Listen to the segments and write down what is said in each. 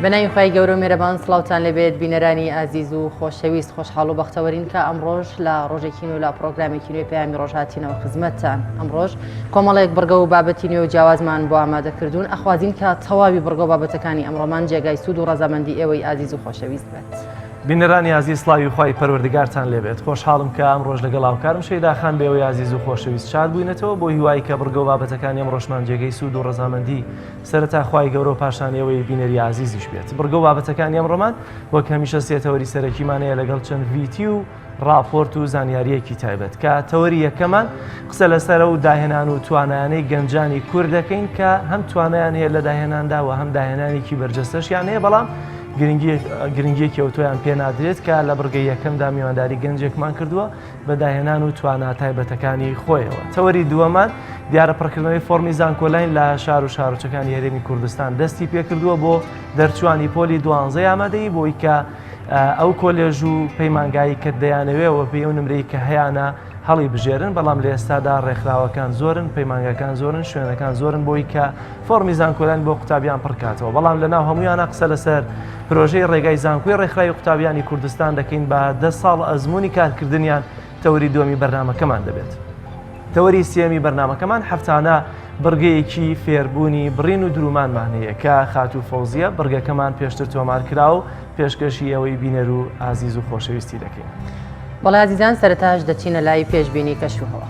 بەناوی خوای گەورە و میهرەبان سڵاوتان لەبێت بینەرانی ئازیز و خۆشەویست خۆشحاڵ و بەختەوەرین کە ئەمڕۆژ لە ڕۆژێکی نوێ لە پرۆگرامێکی نوێ پەیامی ڕۆژ هاتینەوە خزمەتتان. ئەمڕۆژ کۆمەڵێک بڕگە و بابەتی نوێ و جیاوازمان بۆ ئامادەکردوون. ئەخوازین کە تەواوی بڕگە و بابەتەکانی ئەمڕۆمان جێگای سوود و ڕەزامەندی ئێوەی ئازیز و خۆشەویست بێت. بینەرانی عزیز سڵاوی خوای پەروەردگارتان لێبێت. خۆشحاڵم کە ئەم ڕۆژ لەگەڵ هاوکارم شەیدا خان بێەوەی عزیز و خۆشەویست شاد بووینەتەوە بۆ هیوای کە بڕگە و بابەتەکانی ئەم ڕۆژمان جێگەی سوود و ڕەزامەندی سەرەتا خوای گەورە و پاشانەوەی بینەری عزیزیش بێت. بڕگە و بابەتەکانی ئەمڕۆمان وەک هەمیشە سێ تەوەری سەرەکیمانەیە لەگەڵ چەند ڤیدیۆ و راپۆرت و زانیاریەکی تایبەت کە تەوەری یەکەمان قسە لەسەرە و داهێنان و توانایانەی گەنجانی کورد دەکەین کە هەم توانایان هەیە لە داهێناندا و هەم داهێنانێکی بەرجەستەشیان هەیە، بەڵام گرنگیەکی ئەوتۆیان پێ نادرێت کە لە بڕگەی یەکەمدا میوانداری گەنجێکمان کردووە بە داهێنان و توانا تایبەتەکانی خۆیەوە. تەوەری دووەمان دیارە پڕکردنەوەی فۆرمی زانکۆلاین لە شار و شارۆچەکانی هەرێمی کوردستان دەستی پێکردووە بۆ دەرچوانی پۆلی 12 ئامادەی بۆی کە ئەو کۆلێژ و پەیمانگایی کە دەیانەوێەوە پێی ئەو نمرەی کە هەیەە هەڵی بژێرن، بەڵام لە ئێستادا ڕێکخراوەکان زۆرن، پەیمانگەکان زۆرن، شوێنەکان زۆرن بۆی کە فۆرمی زانکۆلاین بۆ قوتابیان پڕکاتەوە. بەڵام لەناو هەمویانە قسە لەسەر پرۆژەی ڕێگای زانکۆی ڕێکخراوی قوتابیانی کوردستان دەکەین بە 10 ساڵ ئەزموونی کارکردنیان تەوەری دووەمی بەرنامەکەمان دەبێت. تەوەری سێمی بەرنامەکەمان هەفتانە بڕگەیەکی فێربوونی بڕین و درومانمان هەیە کە خاتوو فەوزیە بڕگەکەمان پێشتر تۆمار کرا و پێشکەشی ئەوەی بینەر و ئازیز و خۆشەویستی دەکەین. بەڵێ عزیزان سەرەتاش دەچینە لای پێشبینی کەشوهەوا.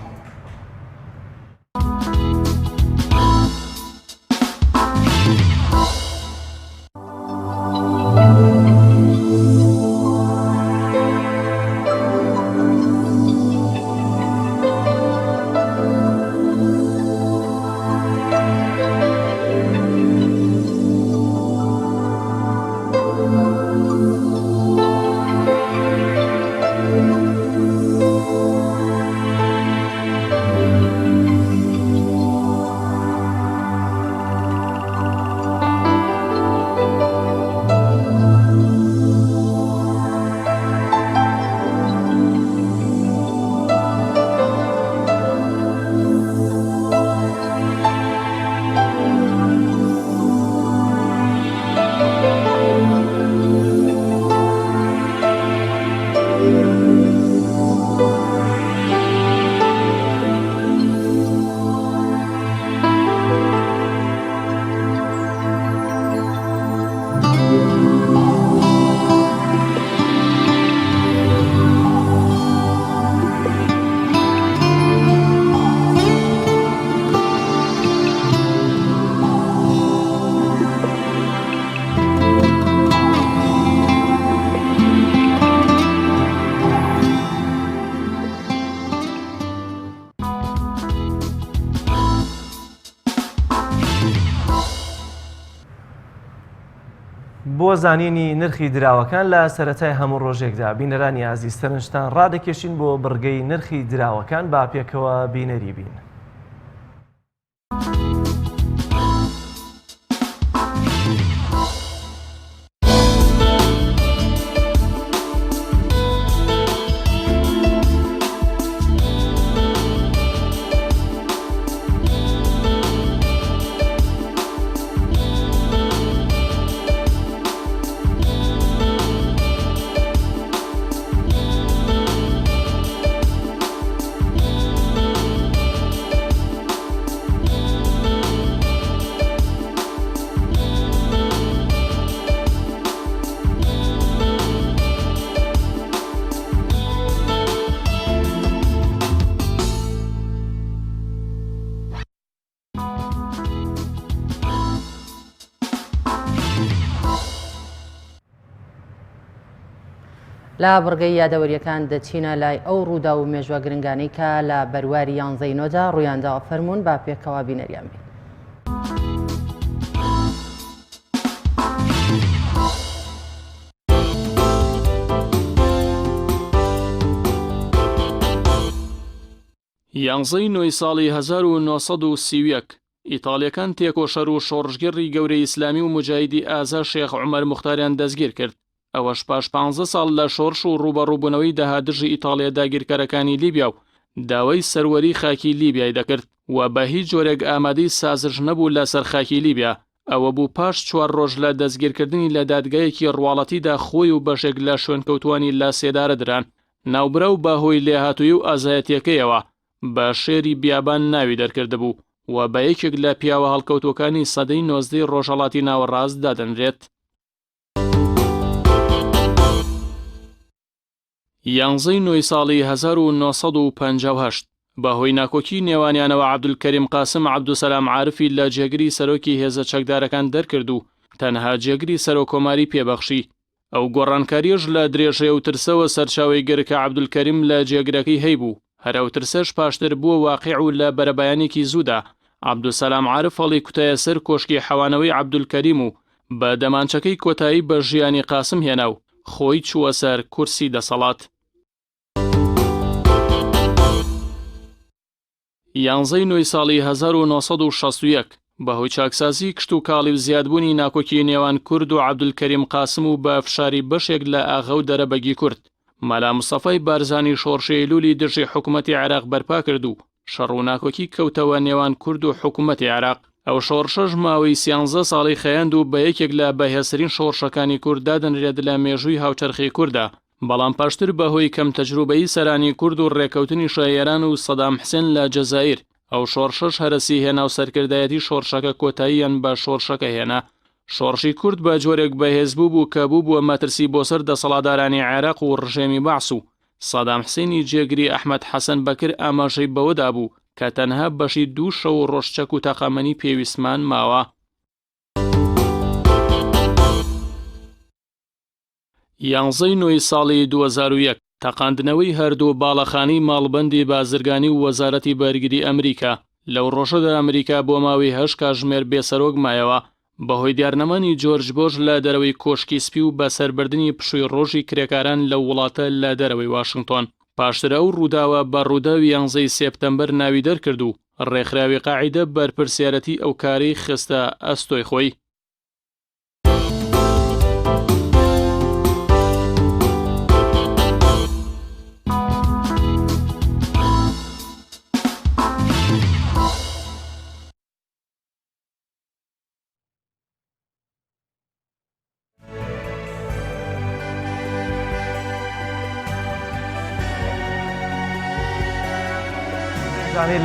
بۆ زانینی نرخی دراوەکان لە سەرەتای هەموو ڕۆژێکدا بینەرانی عزیز سەرنجتان ڕادەکێشین بۆ بڕگەی نرخی دراوەکان با پێکەوە بینەری بین. لا بڕگەی یادەوەریەکان دەچینە لای ئەو ڕوودا و مێژوە گرنگانەی کە لە بەرواری 11 نۆدا ڕوویانداوە فەرمونون با پێکەوە بینەریان بین. یانزەی نۆی ساڵی 1930 ئیتاڵیەکان تێکۆشەر و شۆڕژگەڕی گەورەی ئیسلامی و مجاهیدی ئازا شێخ عومەر موختاریان دەستگیر کرد. ئەوەش پاش 15 ساڵ لە شۆڕش و ڕوبەڕووبوونەوەی داهاتدژی ئیتاڵیا داگیرکەرەکانی لیبیا و داوای سەروەری خاکی لیبیای دەکرد و بە هیچ جۆرێک ئامادەی سازش نەبوو لە سەر خاکی لیبیا ئەوە بوو پاش 4 ڕۆژ لە دەستگیرکردنی لە دادگایەکی ڕواڵەتیدا خۆی و بەشێک لە شوێنکەوتوانی لە سێدارە دران ناوبرە و بەهۆی لێهاتووی و ئازایەتیەکەیەوە بە شێری بیابان ناوی دەرکردبوو و بە یەکێک لە پیاوە هەڵکەوتوەکانی سەدەی 19 ڕۆژهەڵاتی ناوەڕاست دادەنرێت. 11 نوێی ساڵی 1958 بەهۆی ناکۆکی نێوانیانەوە عەبدولکەریم قاسم عەبدوسەلام عارفی لە جێگری سەرۆکی هێزە چەکدارەکان دەرکرد و تەنها جێگری سەرۆکۆماری پێبەخشی. ئەو گۆڕانکاریش لە درێژەیە و ترسەوە سەرچاوی گرکە عەبدولکەریم لە جێگرەکەی هەیبوو. هەر ئەو ترسەش پاشتر بووە واقیع و لە بەرەبایانێکی زوودا عەبدوسەلام عارف هەڵی کوتایە سەر کۆشکی حەوانەوەی عەبدولکەریم و بە دەمانچەکەی کۆتایی بە ژیانی قاسم هێنا و خۆی چووە سەر کورسی دەسەڵات. 11 نوێی ساڵی 1961 بەهۆی چاکسازی کشت و کاڵی و زیادبوونی ناکۆکی نێوان کورد و عەبدولکەریم قاسم و بە فشاری بەشێک لە ئاغا و دەرەبەگی کورد مەلا مستەفای بارزانی شۆڕشەی لولی دژی حکوومەتی عێراق بەرپا کرد و شەڕ و ناکۆکی کەوتەوە نێوان کورد و حکوومەتی عێراق. ئەو شۆڕشەش ماوەی 13 ساڵی خەیاند و بە یەکێک لە بەهێزترین شۆڕشەکانی کورد دادەنرێت لە مێژووی هاوچەرخی کووردا. بەڵام پاشتر بەهۆی کەم تەجروبەی سەرانی کورد و ڕێکەوتنی شایێران و سەدام حسێن لە جەزایر ئەو شۆڕشەش هەرەسی هێنا و سەرکردایەتی شۆڕشەکە کۆتاییان بە شۆڕشەکە هێنا. شۆڕشی کورد بە جۆرێک بەهێزبوو بوو کە بوو بووە مەترسی بۆ سەر دەسەڵاتدارانی عێراق و ڕژێمی بەعس و سەدام حسێنی جێگری ئەحمەد حەسەن بەکر ئاماژەی بەوەدا بوو کە تەنها بەشی 2 شەو و ڕۆژچەک و تەقەمەنی پێویستمان ماوە. 11 نوێی ساڵی 2001 تەقاندنەوەی هەردوو باڵەخانی ماڵبەندی بازرگانی و وەزارەتی بەرگری ئەمریکا لەو ڕۆژەدا ئەمریکا بۆ ماوەی 8 کاتژمێر بێسەرۆک مایەوە بەهۆی دیارنەمانی جۆرج بۆش لە دەرەوەی کۆشکی سپی و بەسەربردننی پشووی ڕۆژی کرێکاران لە وڵاتە لە دەرەوەی واشنگتۆن. پاشترە و ڕووداوە بە ڕووداوی 11 سێپتەمبەر ناوی دەرکرد و ڕێکخراوی قاعیدە بەرپرسیارەتی ئەو کاری خستە ئەستۆی خۆی.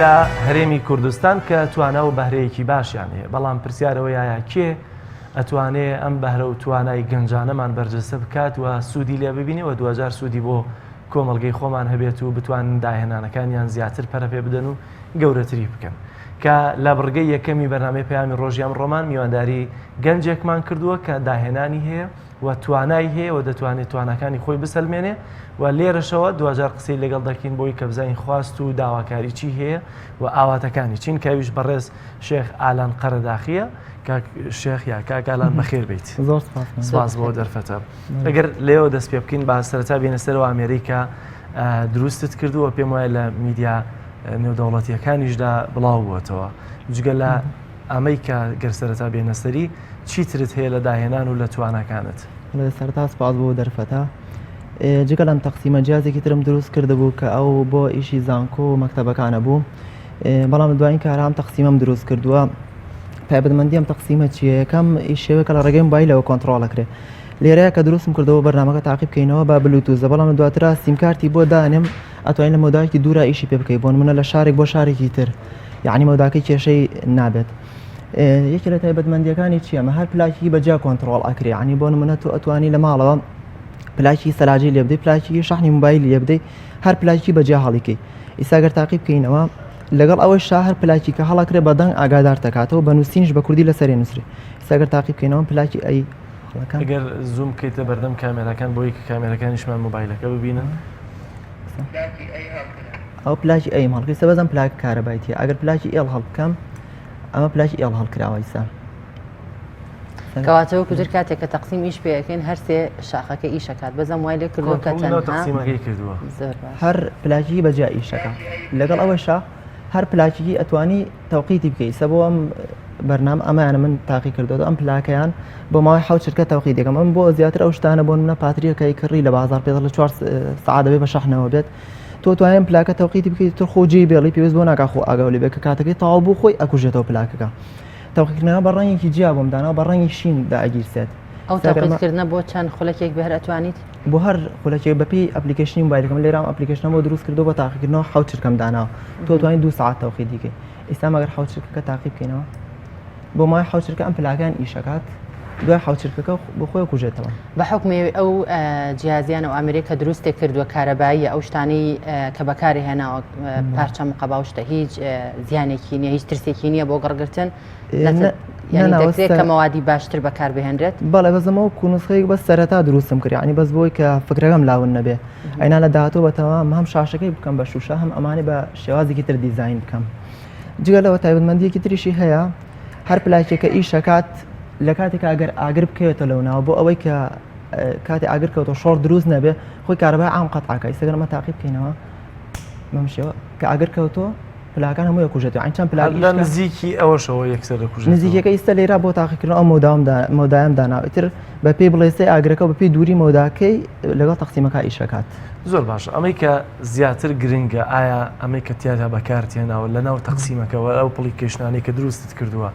لە هەرێمی کوردستان کە توانە و بەهرەیەکی باشیان هەیە بەڵام پرسیارەوەیە کێ ئەتوانێ ئەم بەهرە و توانای گەنجانەمان بەرجەستە بکات و سوودی لێ ببینێ و 2000 سوودی بۆ کۆمەڵگەی خۆمان هەبێت و بتوانن داهێنانەکانیان زیاتر پەرە پێ بدەن و گەورەتری بکەن کە لە بڕگەی یەکەمی بەرنامەی پەیامی ڕۆژی ئەم ڕۆمان میوانداری گەنجێکمان کردووە کە داهێنانی هەیە و توانای هەیە و دەتوانێت توانەکانی خۆی بسەلمێنێ و لێرەشەوە 2000 قسەی لەگەڵ دەکەین بۆی کە بزانین خواست و داواکاری چی هەیە و ئاواتەکانی چین کەویش بەڕێز شێخ ئالان قەرەداخیە شێخ یا کاکالان بەخێر بیت. زۆر سپاس بۆ دەرفەتە. ئەگەر لێەوە دەست پێ بکەین با سەرەتا بێنە سەرەوە ئەمریکا دروستت کردووە پێم وایە لە میدیا نێودەوڵەتیەکانیشدا بڵاو بووەتەوە جگە لە ئەمەی کە گەر سەرەتا بێنە سەری چیترت هەیە لە داهێنان و لە توانەکانت؟ لە سەرتا سپاس بۆ دەرفەتە جگە لەم تەقسیمە جیازێکی ترم دروست کردبوو کە ئەو بۆ ئیشی زانکۆ و مەکتەبەکانە بوو بەڵام دوایین کار هەم تەقسیمەم دروست کردووە پایبەتمەندی ئەم تەقسیمە چیە؟ یەکەم ئیشێوەکە لە ڕێگەی موبایلەوە کۆنتڕۆڵەکرێ لێرەیە کە دروستم کردەوە بەرنامەکە تاقیب بکەینەوە بە بلوتوزە بەڵام دواترا سیمکارتی بۆ دانێم ئەتوانین لە مۆدایەکی دوورە ئیشی پێ بکەی بۆ نمونە لە شارێک بۆ شارێکی تر یعنی مۆداکەی کێشەی نابێت. یەکی لە تایبەتمەندیەکانی چیەمە هەر پلاکی بەجیا کۆنتڕۆڵ ئەکرێ ینی بۆ نمونە تو ئەتوانی لە ماڵەوە پلاکی سەلاجی لێ بدەی پلاکی شەحنی موبایل لێ بدەی هەر پلاکی بەجیا هەڵیکەی ئیساگەر تاقیب بکەینەوە لەگەڵ ئەوەی هەر پلاکی کە هەڵەکرێ بەدەنگ ئاگادار دەکاتەوە بە نووسینش بە کوردی لەسەرێ نووسری ئیساگەر تاقیب بکەینەوە پلاکی ئەی ئەگەر زوم بکەیتە بەردەم کامێرەکان بۆی کە کامێرەکانیشمان موبایلەکە ببینن ئەو پلاکی ئەیم هەڵکرد سەبەزم پلاک کارەبایتیە ئەگەر پلاکی ئێڵ هەڵبکەم ئەمە پلاکی ئێڵ هەڵکراوە ئیسا کەواتەوە کوتر کاتێک کە تەقسیم ئیش پێەکەین هەرسێ شاخەکە ئیشەکات بەزەم وای لێ کردووە کە تەقسیمەکەی کردووە هەر پلاکی بەجیا ئیشەکە لەگەڵ ئەوەشە هەر پلاکی ئەتوانی تەوقیتی بکەیت سە بۆ ئەم بەرنامە ئەمانە من تاقی کردەوە ئەم پلاکەیان بۆ ماوەی حەوت شرکە تەوقیت دەکەم ئەم بۆ زیاتر ئەو شتانە بۆ منە پاتریەکەی کڕی لە بازار پێ لە 4 سەعات دەبێت بە شەحنەوە بێت تۆ توانین پلاکە تەوقیتی بکەیت تر خۆجێی بێڵی پێویست بۆ ناکە خۆ ئاگاولی بێت کە کاتەکەی تەواو بوو خۆی ئەکوژێتەوە پلاکەکە تەوقیکردنەوە بە ڕەنگێکی جیا بۆم دانا بە ڕەنگی شین داگیرسێت ئەو تاقیکردنە بۆ چەند خولەکێک بەهرە توانیت بۆ هەر خولەکێک بەپی ئەپلیکیشنی موبایلەکەم لێرام ئەپلیکیشنە بۆ دروست کردو بە تاقیکردنەوە حەوت چرکەم داناوە تۆ توانین 2 ساعت تەوقی دیکەی ئێستا مەگەر حەوت چرکەکە تاقی بکەینەوە بۆ مای حەوت چرکە ئەم پلاکان ئیشەکات دوای حەوت چرکەکە بۆ خۆی کوژێتەوە بە حکمی ئەو جیازیانە و ئەمریکا دروستێک کردووە کارەبایی ئەو شتانەی کە بەکاری هێناوە پارچە مقەباوشتە هیچ زیانێکی نییە هیچ ترسێکی نییە بۆ گەڕگرتن یعنی دەکرێت کە مەوادی باشتر بەکار بهێنرێت بەڵێ بەزەمەوە کونوسخەیەک بەس سەرەتا دروستم کرد ینی بەس بۆی کە فکرەکەم لاون نەبێ ئەینا لە داهاتوو بەتەوام هەم شاشەکەی بکەم بە شوشە هەم ئەمانێ بە شێوازێکی تر دیزاین بکەم جگە لەوە تایبەتمەندیەکی تریشی هەیە هەر پلاکێکە ئیشەکات لە کاتێک ئەگەر ئاگر بکەوێتە لەوناوە بۆ ئەوەی کە کاتی ئاگر کەوتە شۆڕ دروست نەبێ خۆی کارەبای عام قەتعاکە سەگەرمە تاقی بکەینەوە بەمشێوە کە ئاگر کەوتۆ پلاکان هەموو کوژێتەوە ئەین چەند پلاک لە نزیکی ئەوەشەوە یەکسەر کوژێت نزیکەکە ئیستا لێرا بۆ تاقیکردن ئەو مۆدایم داناوە ئیتر بە پێی بڵێستی ئاگرەکە بە پێی دووری مۆداکەی لەگەڵ تەقسیمەکە ئیشەکات زۆر باشە ئەمەی کە زیاتر گرنگە ئایا ئەمەی کە تیادا بەکارتێناوە لە ناو تەقسیمەکەەوە ئەو پڵیکیشنانی کە دروستت کردووە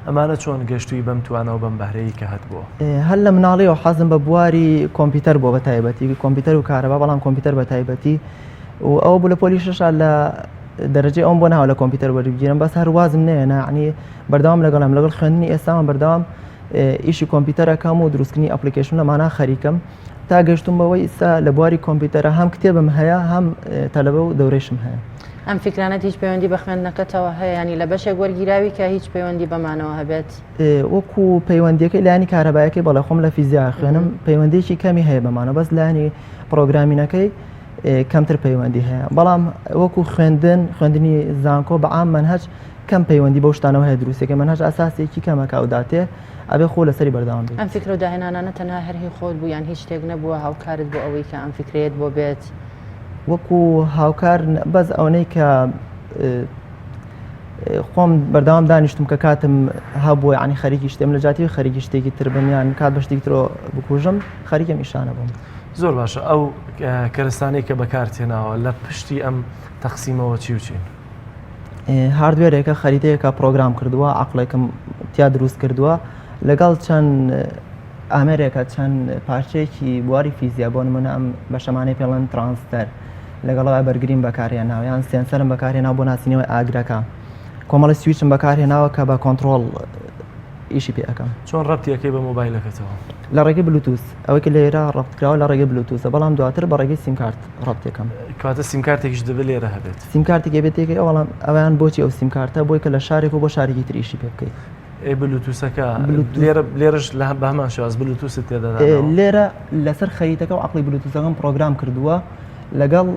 ئەمانە چۆن گەشتووی بەم توانەوە بەم بەهرەیە کە هەتبووە هەر لە مناڵیەوە حەزم بە بواری کۆمپیوتەر بۆ بە تایبەتی کۆمپیوتەر و کارەبا بەڵام کۆمپیوتەر بە تایبەتی و ئەوە بوو لە پۆلی شەشە لە دەرەجەی ئەوم بۆ ناوە لە کۆمپیوتەر وەربگیرم بەس هەر وازم نێنە عنی بەردەوام لەگەڵم لەگەڵ خوێندنی ئێستامان بەردەوام ئیشی کۆمپیوتەرەکەم و دروستکردنی ئەپلیکیشن لەمانە خەریکم تا گەشتم بەوەی ئێستا لە بواری کۆمپیوتەرە هەم کتێبم هەیە هەم تەلەبە و دەورێشم هەیە ئەم فکرانەت هیچ پەیوەندی بە خوێندنەکەتەوە هەیە ینی لە بەشێک وەرگیراوی کە هیچ پەیوەندی بەمانەوە هەبێت وەکو پەیوەندیەکەی لایانی کارەبایەکەی بەڵێ خۆم لە فیزیا خوێنم پەیوەندیکی کەمی هەیە بەمانە بەس لایانی پرۆگرامینەکەی کەمتر پەیوەندی هەیە بەڵام وەکو خوێندنی زانکۆ بە عام منهەج کەم پەیوەندی بەو شتانەوە هەیە دروستەکە منهەج ئاساسێکی کەمەکە و داتێ ئەبێ خۆ لەسەری بەردەوام بێت ئەم فکر و داهێنانانە تەنها هەرهی خۆت بوو یان هیچ شتێک نەبووە هاوکارت بۆ ئەوەی کە ئەم فکرێت بۆ بێت وەکو هاوکار بەس ئەوەی کە خۆم بەردەوام دانیشتم کە کاتم هەبووە عنی خەریکی شتێم لە جاتی خەریکی شتێکی تر بمیان کات بە شتێکی ترۆ بکوژم خەریکەم ئیشانە بووم زۆر باشە ئەو کەرستانەی کە بەکارتێناوە لە پشتی ئەم تەقسیمەوە چی و چین هاردوێرێکە خەریتەیەکە پرۆگرام کردووە عقلێکم تیا دروست کردووە لەگەڵ چەند ئامێرێکە چەند پارچەیەکی بواری فیزیا بۆ نمونە ئەم بەشەمانەی پێڵەن ترانستەر لەگەڵەوە بەرگریم بەکارهێناوە یان سێنسەرم بەکارهێناوە بۆ ناسینەوەی ئاگرەکە کۆمەڵی سویچم بەکارهێناوە کە بە کۆنتڕۆڵ ئیشی پێ ئەەکەم چۆن ڕەبتیەکەی بە مۆبایلەکەتەوە لە ڕێگەی بلوتوس ئەوەی کە لێرە ڕەبتکراوە لە ڕێگەی بلوتوسە بەڵام دواتر بە ڕێگەی سیمکارت ڕەبتەکەم کاتە سیمکارتێکیش دەبێت لێرە هەبێت سیمکارتێکی بێتێکی ئەوڵام ئەویان بۆچی ئەو سیمکارتە بۆی کە لە شارێک و بۆ شارێکی تریشی پێ بکەیت بلوتوسەکە لێرەش لە بە هەمان شێواز بلوتوست تێدا لێرە لەسەر خەریتەکە و عقلی بلوتوسەکەم پرۆگرام کردووە لەگەڵ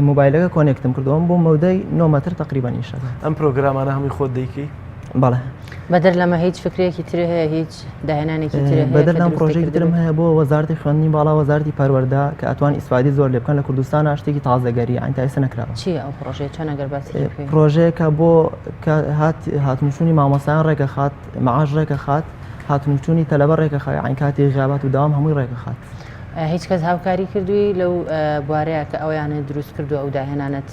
موبایلەکە کۆنێکتم کردووەم بۆ مەودەی 9 مەتر تقریبا ئیشەکە ئەم پرۆگرامانە هەمووی خۆت دەیکەی بەڵێ بەدەر لەمە هیچ فکرێکی تر هەیە هیچ داهێنانێکی تر بەدەر لەم پرۆژێکی ترم هەیە بۆ وەزارەتی خوێندنی باڵا وەزارەتی پەروەردە کە ئەتوان ئیسفادی زۆر لێ بکەن لە کوردستان شتێکی تازەگەری ئەین تا ئێستا نەکراوە چی ئەو پرۆژەیە چۆن ئەگەر باسی پرۆژەیەکە بۆ هاتنوچوونی مامۆسایان ڕێگە خات مەعاش ڕێگە خات هاتنوچوونی تەلەبە ڕێگە خات عین کاتی غیابات و داوام هەمووی ڕێگە خات هیچ کەس هاوکاری کردووی لەو بوارەیە کە ئەویانە دروست کردو ئەو داهێنانەت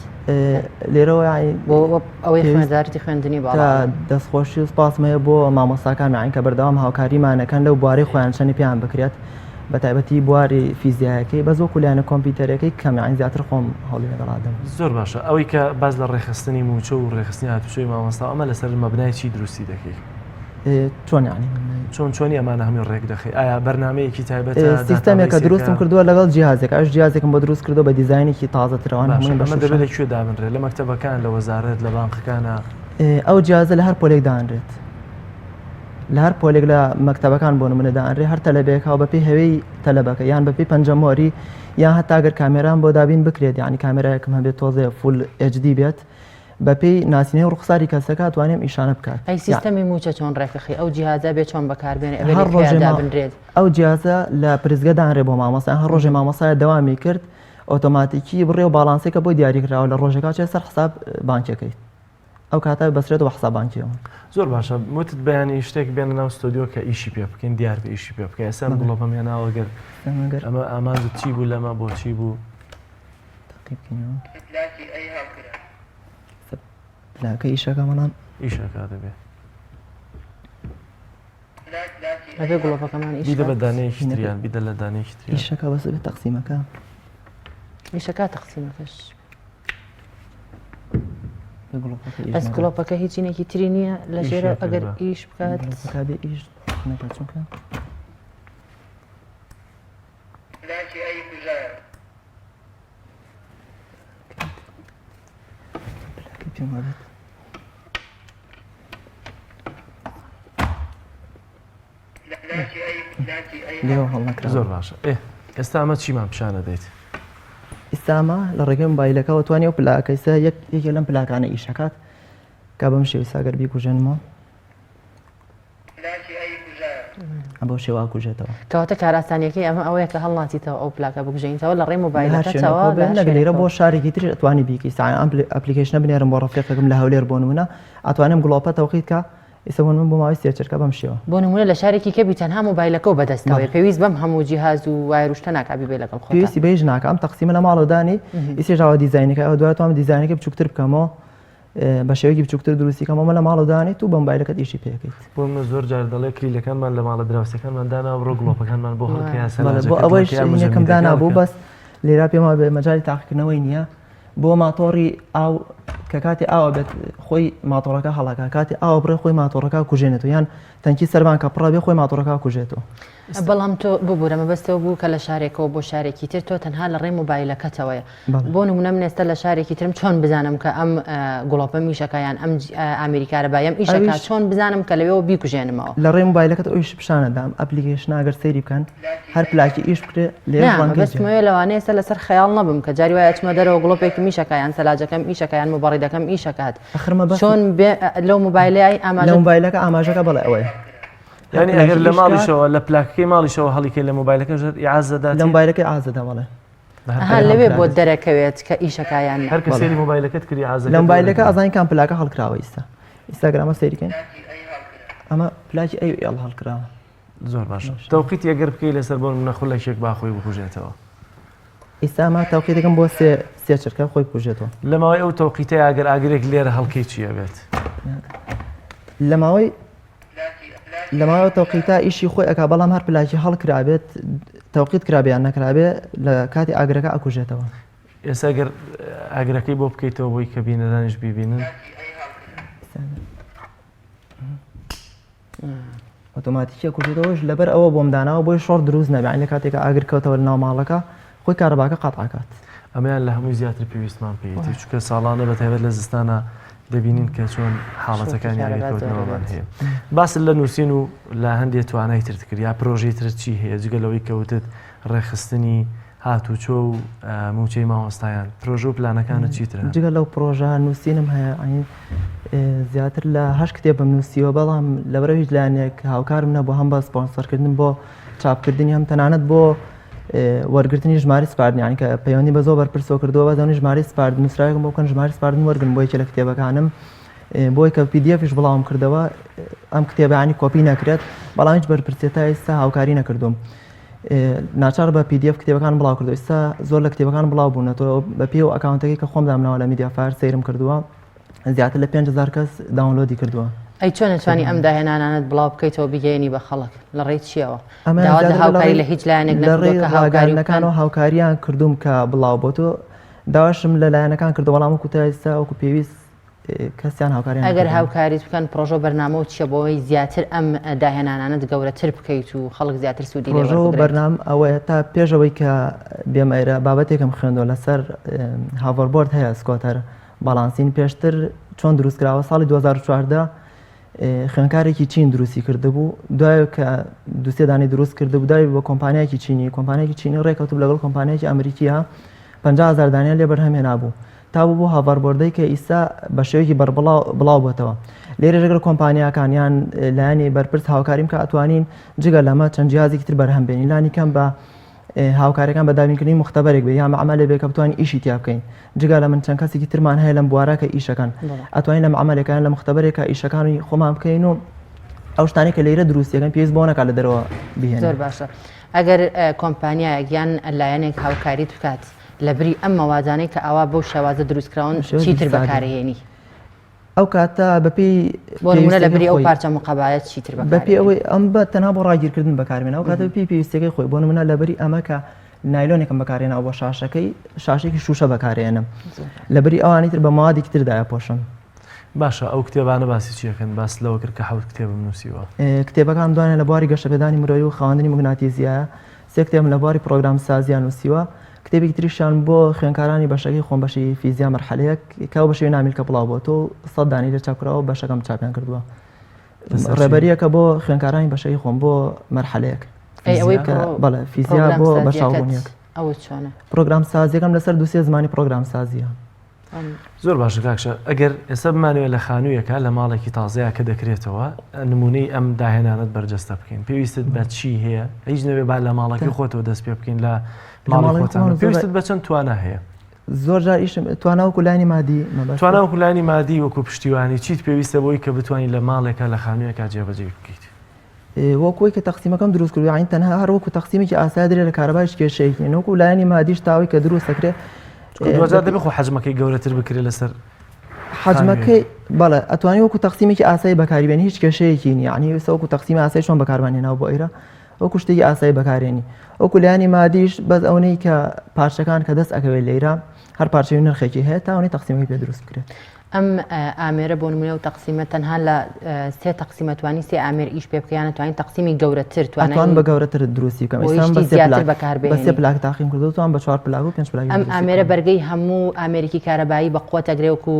لێرەوە بۆ ئەوەی خوێنەرتی خوێندنی باڵا دەستخۆشی و سپاسمەیە بۆ مامۆستاکان معین کە بەردەوام هاوکاریمانەکەن لەو بوارەی خۆیان چەندی پێیان بکرێت بە تایبەتی بواری فیزیایەکەی بە زۆ کولایەنە کۆمپیوتەرەکەی کەمیان زیاتر خۆم هەوڵی لەگەڵادەم زۆر باشە ئەوەی کە باز لە ڕێخستنی موچە و ڕێخستنی هاتوچۆی مامۆستا ئەمە لەسەر مەبنای چی دروستی دەکەی چۆن یعنی چۆنی ئەمانە هەمووی ڕێک دەخی ئایا بەرنمەیەکی تایبەت سیستەمێکە دروستم کردووە لەگەڵ جیهازێک ئەش جیازێکم بە دروست کردو بە دیزاینێکی تازەترەوە ئەمە دەبێت لەکوێ دابنرێت لە مەکتەبەکان لە وەزارەت لە بانقەکانە ئەو جیازە لە هەر پۆلێک دانرێت لە هەر پۆلێک لە مەکتەبەکان بۆ نمونە دانرێت هەر تەلەبێکەوە بەپی هەوەی تەلەبەکە یان بەپی پەنجەمۆری یان هەتاگەر کامێران بۆ دابین بکرێت یعنی کامێرایەکم هەبێت تۆزێ فول HD بێت بەپی ناسینەی و ڕوخساری کەسەکە توانێم ئیشانە بکات ئەی سیستەمی موچە چۆن ڕێکخی ئەو جیهازە بێت چۆن بەکاربێنێ ئەوێ ئەو جیازە لە پرزگە دانرێ بۆ مامۆستا هەر ڕۆژێ مامۆسایە دەوامی کرد ئۆتۆماتیکی بڕێ و باڵانسێکە بۆی دیاریکراوە لە ڕۆژەکە چێ سەر حساب بانکەکەی ئەو کاتە بەسرێت و حساب بانکیەوە زۆر باشە وتت بەیانی شتێک بێنە ناو ستۆدیۆ کە ئیشی پێ بکەین دیار بە ئیشی پێ بکە ئێستا گوڵۆپەم هێناوەگەر ئەمە ئامانج چی بوو لەمە بۆچی بوو لاکە ئیشەکە مەڵام ئیشەکە دەبێت ئەبێ گڵۆپەکەمان ئیش بیدە بە بکات. دانەیەکی تریان بیدە لە دانەیەکی تریان ئیشەکە بەس بێت تەقسیمەکە ئیشەکە تەقسیمەکەش بە گڵۆپەکە ئیش ئەس نەبێت. گڵۆپەکە هیچ جینێکی تری نییە لە ژێرە ئیشەکە ئەگەر بە. ئیش بکات گڵۆپەکە بێ ئیش نەکات چونکە پلاکەی پێم وابێت. لێوە هەڵ نەکراوە. زۆر باشە ئێستا ئەمە چیمان پیشانە دەیت ئێستامە لە ڕێگەی مۆبایلەکەەوە توانێ و پلاکەیسە یەکێ لەم پلاکانە ئیشەکات کا بەم شێوی ساگەر بیکوژێنمەوە بۆ شێوا کوژێتەوە. کەواتە کاراسانیەکەی ئەمە ئەوەیە کە هەڵناتیتەوە ئەو پلاکە بگژێنیتەوە لە ڕێی مۆبایلەکەتەوە نەگەلێرە بۆ شارێکی تر ئەتوانی بیکی ساعی ئەم ئەپلیکیشنە بنێرم بۆ ڕەفیقێکم لە هەولێر بۆ نمونە ئەتوانم گڵۆپە تەوقیت کە ئێستا من بۆ ماوەی سێچەرکە بەم شێوە بۆ نمونە لە شارێکی کەبی تەنها مۆبایلەکە و بەدەستەوەی پێویست بەم هەموو جیهاز و وایروشتە ناکبی بێ لەگەڵ خۆ پێویستی بەیژ ناکە ئەم تەقسیمە لە ماڵەدانی ئیسێژاوە دیزینەکە ئەو دوای توانم دیزینەکە بچووکتر بکەمەوە بە شێوەیەکی بچووکتر دروستیکەمەوە لە ماڵەدانی و بە مۆبایلەکەت ئیشی پێکەیت. بۆ منە زۆر جار دەڵێ کلیلەکانمان لە ماڵە دراوسەکانمان دانا بڕۆ گڵۆپەکانمان بۆ هەڵکی بۆ ئەوەش یەکەم دانابوو بەس لێرا پێما بێ مەجای تاقیکردنەوەی نییە بۆ ماتۆڕی ئاو کە کاتی ئاوە بێت خۆی ماتۆڕەکە هەڵەکە کاتی ئاوە بڕێ خۆی ماتۆڕەکە کوژێنێتەوە یان تەنکی سەربان کە پڕە بێ خۆی ماتۆڕەکە کوژێتەوە. بەڵام تۆ ببوورە مەبەستەوە بوو کە لە شارێکەوە بۆ شارێکی تر تۆ تەنها لە ڕێی مۆبایلەکەتەوەیە بۆ نمونە من ئێستا لە شارێکی ترم چۆن بزانم کە ئەم گڵۆپە میشەکەیان ئەم ئامریکارە بایم ئیشەکە چۆن بزانم کە لەوێەوە بیکوژێنمەوە لە ڕێی مۆبایلەکەت ئەویش پیشانەدام ئەپلیکیشن ئەگەر سەیری بکەن هەر پلاکی ئیش بکرێ بەستمەوە لەوانەیە ئێستا لەسەر خەیاڵ نەبم کە جاری وایە چمە دەرەوە گڵۆپێکی میشەکەیان سەلاجەکەم ئیشەکەیان مۆبەڕیدەکەم ئیشەکات چۆن لەو مۆبایلای ئاماژە لە مۆبایلەکە ئاماژەکە بەڵێ ئەوەیە یعنی ئەگەر لە ماڵیشەوە لە پلاکەکەی ماڵیشەوە هەڵیکەی لە مۆبایلەکە ئیعازەدات لە مۆبایلەکەی ئازەدا بەڵێ لەوێ بۆ دەرەکەوێت کە ئیشەکەیان هەر کە سێری مۆبایلەکەت کردی ئازە لە مۆبایلەکە ئازانی کام پلاکە هەڵکراوە ئیستاگرامە سەیریکەین ئەمە پلاکی ئەل هەڵکراوە. زۆر باش تەوقیت یەگەر بکەی لەسەر بۆ نەخولەکێک باخۆی بکوژێتەوە ئێستاما تەوقیت دەکەم بۆ سێ چرکە خۆی کوژێتەوە. لە ماوەی ئەو تەوقیتە ئاگەر ئاگرێک لێرە هەڵکەی چیە بێت لە ماوەی تەوقیتا ئیشی خۆی ئەکا بەڵام هەر پلاکی هەڵکرابێت تەوقیت کرابیان نەکرابێ لە کاتی ئاگرەکە ئەکوژێتەوە. ئێستا گەر ئاگرەکەی بۆ بکەیتەوە بۆی کە بینەدانش بیبینن ئۆتۆماتیکیە کوژێتەوەش لەبەر ئەوە بۆم داناوە بۆی شۆڕ دروست نەبێت لە کاتێکە ئاگر کەوتەوە لە ناو ماڵەکە خۆی کارەباکە قاتعکات ئەمەیان لە هەمووی زیاتر پێویستمان پێێتی چونکە ساڵانە بەتایبەت لە زستانە دەبینین کە چۆن حاڵەتەکانی ئاگرکەوتنەوەمان هەیە. باس لە نووسین و لە هەندێک توانای تر کرد یا پرۆژەی تر چی هەیە جگەلەوەی کەوتت ڕێخستنی هاتوچۆ و موچەی ماوەستایان پرۆژە و پلانەکانە چیترە جگە لەو پرۆژە نووسینم هەیە زیاتر لە 8 کتێبم نووسیوە بەڵام لەبەرە هیچ لایەنێک هاوکارم نەبوو هەم بە سپۆنسەرکردن بۆ چاپکردنی هەم تەنانەت بۆ وەرگرتنی ژماری سپاردنیانی کە پەیوەندی بە زۆر بەرپرسەوە کردووە بەزانانی ژماری سپارد نووسراوێکم بۆ بکەن ژماری سپاردن وەرگن بۆ یەکێ لە کتێبەکانم بۆی کە PDFش بڵاوم کردەوە ئەم کتێبانی کۆپی نەکرێت بەڵام هیچ بەرپرسێتە ئێستا هاوکاری نەکردوم. ناچار بە PDF کتێبەکان بڵاو کردو ئێستا زۆر لە کتێبەکان بڵاو بوونەوە بە پێ و ئەکاونتەکەی کە خۆم دامناوە لە میدیا فایر سەیرم کردووە زیاتر لە 5,000 کەس داونلۆدی کردووە. ئەی چۆن نتوانی ئەم داهێنانانت بڵاو بکەیتەوە بگەێنی بە خەڵک لە ڕێی چیەوە داوات لە هاوکاری لە هیچ لایەنێک نەکردووە کە هاوکاریەکانەوە هاوکاریان کردوم کە بڵاو بۆ تۆ داواشم لە لایەنەکان کردو بەڵام وەکو تا ئێستا وەکو پێویست کەسیان هاوکاریان ئەگەر هاوکاریت بکەن پرۆژە بەرنامە و چیە بۆەوەی زیاتر ئەم داهێنانانت گەورەتر بکەیت و خەڵک زیاتر سوودی پرۆژە بەرنام ئەوەیە تا پێشەوەی کە بێمەیرە بابەتێکم خوێندەوە لەسەر هاڤەربۆرد هەیە سکۆتەر باڵانسین پێشتر چۆن دروستکراوە ساڵی 2014 خوێنکارێکی چین دروستی کردبوو دوای کە دووسێ دانی دروست کردبوو دای بە کۆمپانیایکی چینی ڕێکەوتوب لەگەڵ کۆمپانیایکی ئەمریکیە 50,000 دانیان لێ بەرهەمهێنابوو تا بوو بۆ هاڤەربۆردەی کە ئیستا بە شێوەیەکی بڵاو بێتەوە لێرە ژەگەر کۆمپانیاکانیان لایانی بەرپرس هاوکاریم کە ئەتوانین جگە لەمە چەند جیازێکی تر بەرهەم بێنین لانی کەم بە هاوکارەکان بە دابینکردنی مختبەرێک بێ یا معاملێ بێ کە بتوانین ئیشی تیا بکەین جگە لە من چەند کەسێکی ترمان هەیە لەم بوارە کە ئیشەکەن ئەتوانین لە معاملەکان لە مختبەرێکە ئیشەکانی خۆمان بکەین و ئەو شتانێک کە لێرە دروستیەکەن پێویست بۆ نەکات لە دەرەوە بهێنین. زۆر باشە ئەگەر کۆمپانیایەک یان لایەنێک هاوکاریت بکات لە بری ئەم مەوازانەی کە ئاوا بەو شێوازە دروستکراون چیتر بەکارهێنی ئەو کاتە بەپی بۆ نمونە لەبەری ئەو پارچە مقابایەت چیتر بەپی ئەوەی ئەم بە تەنها بۆ ڕاگیرکردن بەکارمێنە ئەو کاتە پێی پێویستەکەی خۆی بۆ نمونە لەبەری ئەمە کە نایلۆنێکم بەکارێنەوە بۆ شاشێکی شوشە بەکارێنم لەبەری ئەوانی تر بە مادێکی تردایە پۆشم. باشە ئەو کتێبانە باسی چیەکەن باس لەوە کرد کە حەوت کتێبم نووسیوە. کتێبەکان دوانێ لە بواری گەشەپێدانی مرۆیی و خاوەندنی مگناتیزیایە، سێ کتێبم لە بواری پرۆگرام سازیان نووسیوە، کتێبێکی تریشان بۆ خوێندکارانی بەشەکەی خۆم بەشی فیزیا مەرحەلەیەک کە بە شێوەی نامیل کە بڵاو بۆتەوە 100 دانی لە چاپکراوە بەشەکەم چاپیان کردووە. ڕێبەریەکە بۆ خوێندکارانی بەشەکەی خۆم بۆ مەرحەلەیەک بەڵێ فیزیا بۆ بەشاڵبوونیەک. ئەوە چۆنە؟ پرۆگرام سازیەکەم لەسەر دووسێ زمانی پرۆگرام سازیە. زۆر باشە کاکشە ئەگەر ئێستا بمانوێت لە خانوویەکە لە ماڵێکی تازەیە کە دەکرێتەوە نمونەی ئەم داهێنانت بەرجەستە بکەین پێویستت بە چی هەیە هیچ نەوێ با لە ماڵەکەی خۆتەوە دەست پێ بکەین لە ماڵی خۆتان پێویستت بە چەند توانە هەیە؟ زۆر جار ئیشم تواناوەکو لانی مادی تواناوەکو لانی مادی وەکو پشتیوانی چیت پێویستە بۆی کە بتوانین لە ماڵێکە لە خانوویەکە جێبەجێ بکەیت؟ وەکوی کە تەقسیمەکەم دروست کردو عین تەنها هەر وەکو تەقسیمێکی ئاسا درێ لە کارەباش کێشەیەکی وەکو لایانی مادیش تاوی کە دروست دەکرێت دوجار دەبێ خۆ حەجمەکەی گەورەتر بکرێت لەسەر حەجمەکەی بەڵێ ئەتوانی وەکو تەقسیمێکی ئاسایی بەکاریبێنی هیچ کێشەیەکی نیە یعنی وەکو تەقسیمی ئاسایی چۆن بەکاربانێناوە بۆ ئێرە وەکو شتێکی ئاسایی بەکارێنی وەکو لایانی مادیش بەس ئەوەی کە پارچەکان کە دەست ئەکەوێت لێرە هەر پارچەی نرخێکی هەیە تاوانی تەقسیمەکەی پێ دروست بکرێت. ئەم ئامێرە بۆ نمونە و تەقسیمە تەنها لە سێ تەقسیمە توانی سێ ئامێر ئیش پێ بکەیانە توانین تەقسیمی گەورەتر توان بە گەورەتر دروستی بکەم بە سێ پلاک تاقیم کردو توان بە 4 پلاک و 5 پلاک. ئەم ئامێرە بەرگەی هەموو ئامێرێکی کارەبایی بە قووە ئەگرێ وەکو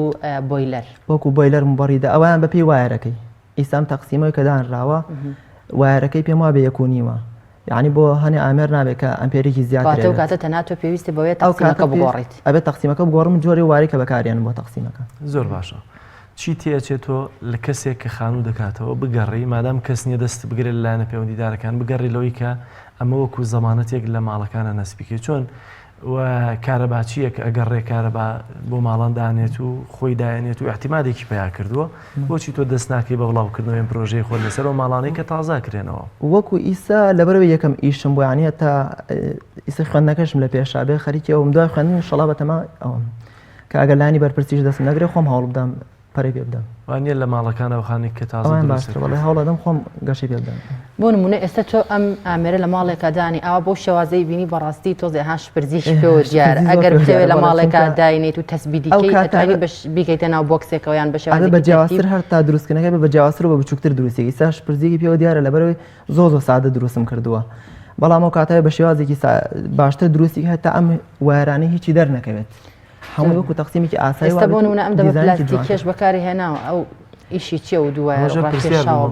بۆیلەر وەکو بۆیلەر مبەڕیدە ئەویان بەپێی وایەرەکەی ئیسام تەقسیمەوەی کە دانراوە وایەرەکەی پێم وا بە یەکونیوە یعنی بۆ هەنێ ئامێر نابێت کە ئەمپێرێکی زیاتر و کاتە تەناتۆ پێویستی بەوەیە تەقسیمەکە بگۆڕیت ئەبێت تەقسیمەکە بگۆڕم جۆری واری کە بەکاریان بۆ تەقسیمەکە. زۆر باشە چی تێچێتۆ لە کەسێک کە خانوو دەکاتەوە بگەڕی مادام کەس نییە دەست بگرێت لایەنە پەیوەندیدارەکان بگەڕی لەوەی کە ئەمە وەکو زەمانەتێک لە ماڵەکانە نەسپیکێت چۆن کارەباچیەک ئەگەڕێ کارەبا بۆ ماڵان دانێت و خۆی دایانێت و احتیمادێکی پیا کردووە بۆچی تۆ دەست ناکەی بە بڵاوکردنەوەی پرۆژەی خۆت لەسەرەوە ماڵانەی کە تازاکرێنەوە وەکو ئیسا لەبەرەوەی یەکەم ئیشم بۆ یانە تا ئیسە خوێندنەکەشم لە پێشابێ خەریکەوەم دوای خوێندن شەڵا بەتەما ئەوم کە ئەگەلانی بەرپرسیش دەستم نەگرێ خۆم هەوڵ بدەم پەرەی پێ بدەم وانە لە ماڵەکانەوە خانێک کە تازە باشتر بەڵێ هەوڵەدەم خۆم گەشەی پێ بدەم. بۆ نمونە ئێستا تۆ ئەم ئامێرە لە ماڵێکە دانی ئەوە بۆ شێوازەی بینی بەڕاستی تۆزێ هاش پرزیش پێوە دیارە ئەگەر بتەوێت لە ماڵێکە داینێت و تەسبیدیکەی بەش بیکەیتە ناو بۆکسێکەوە یان بە شێوازی بە جیاوازتر هەر تا دروستکردنەکەی بە جیاوازتر و بە بچووکتر دروستێکی ئێستاش پرزیەکی پێوە دیارە لەبەرەوەی زۆر سادە دروستم کردووە بەڵام ئەو کاتەوە بە شێوازێکی باشتر دروستی هەتا ئەم وایرانەی هیچی دەرنەکەوێت هەموو وەکو تەقسیمێکی ئاسایی ئێستا بۆ نمونە ئەم دەبە پلاستیکێش بەکاری هێناوە ئەو ئیشی چیە و دووایە ڕاکێشاوە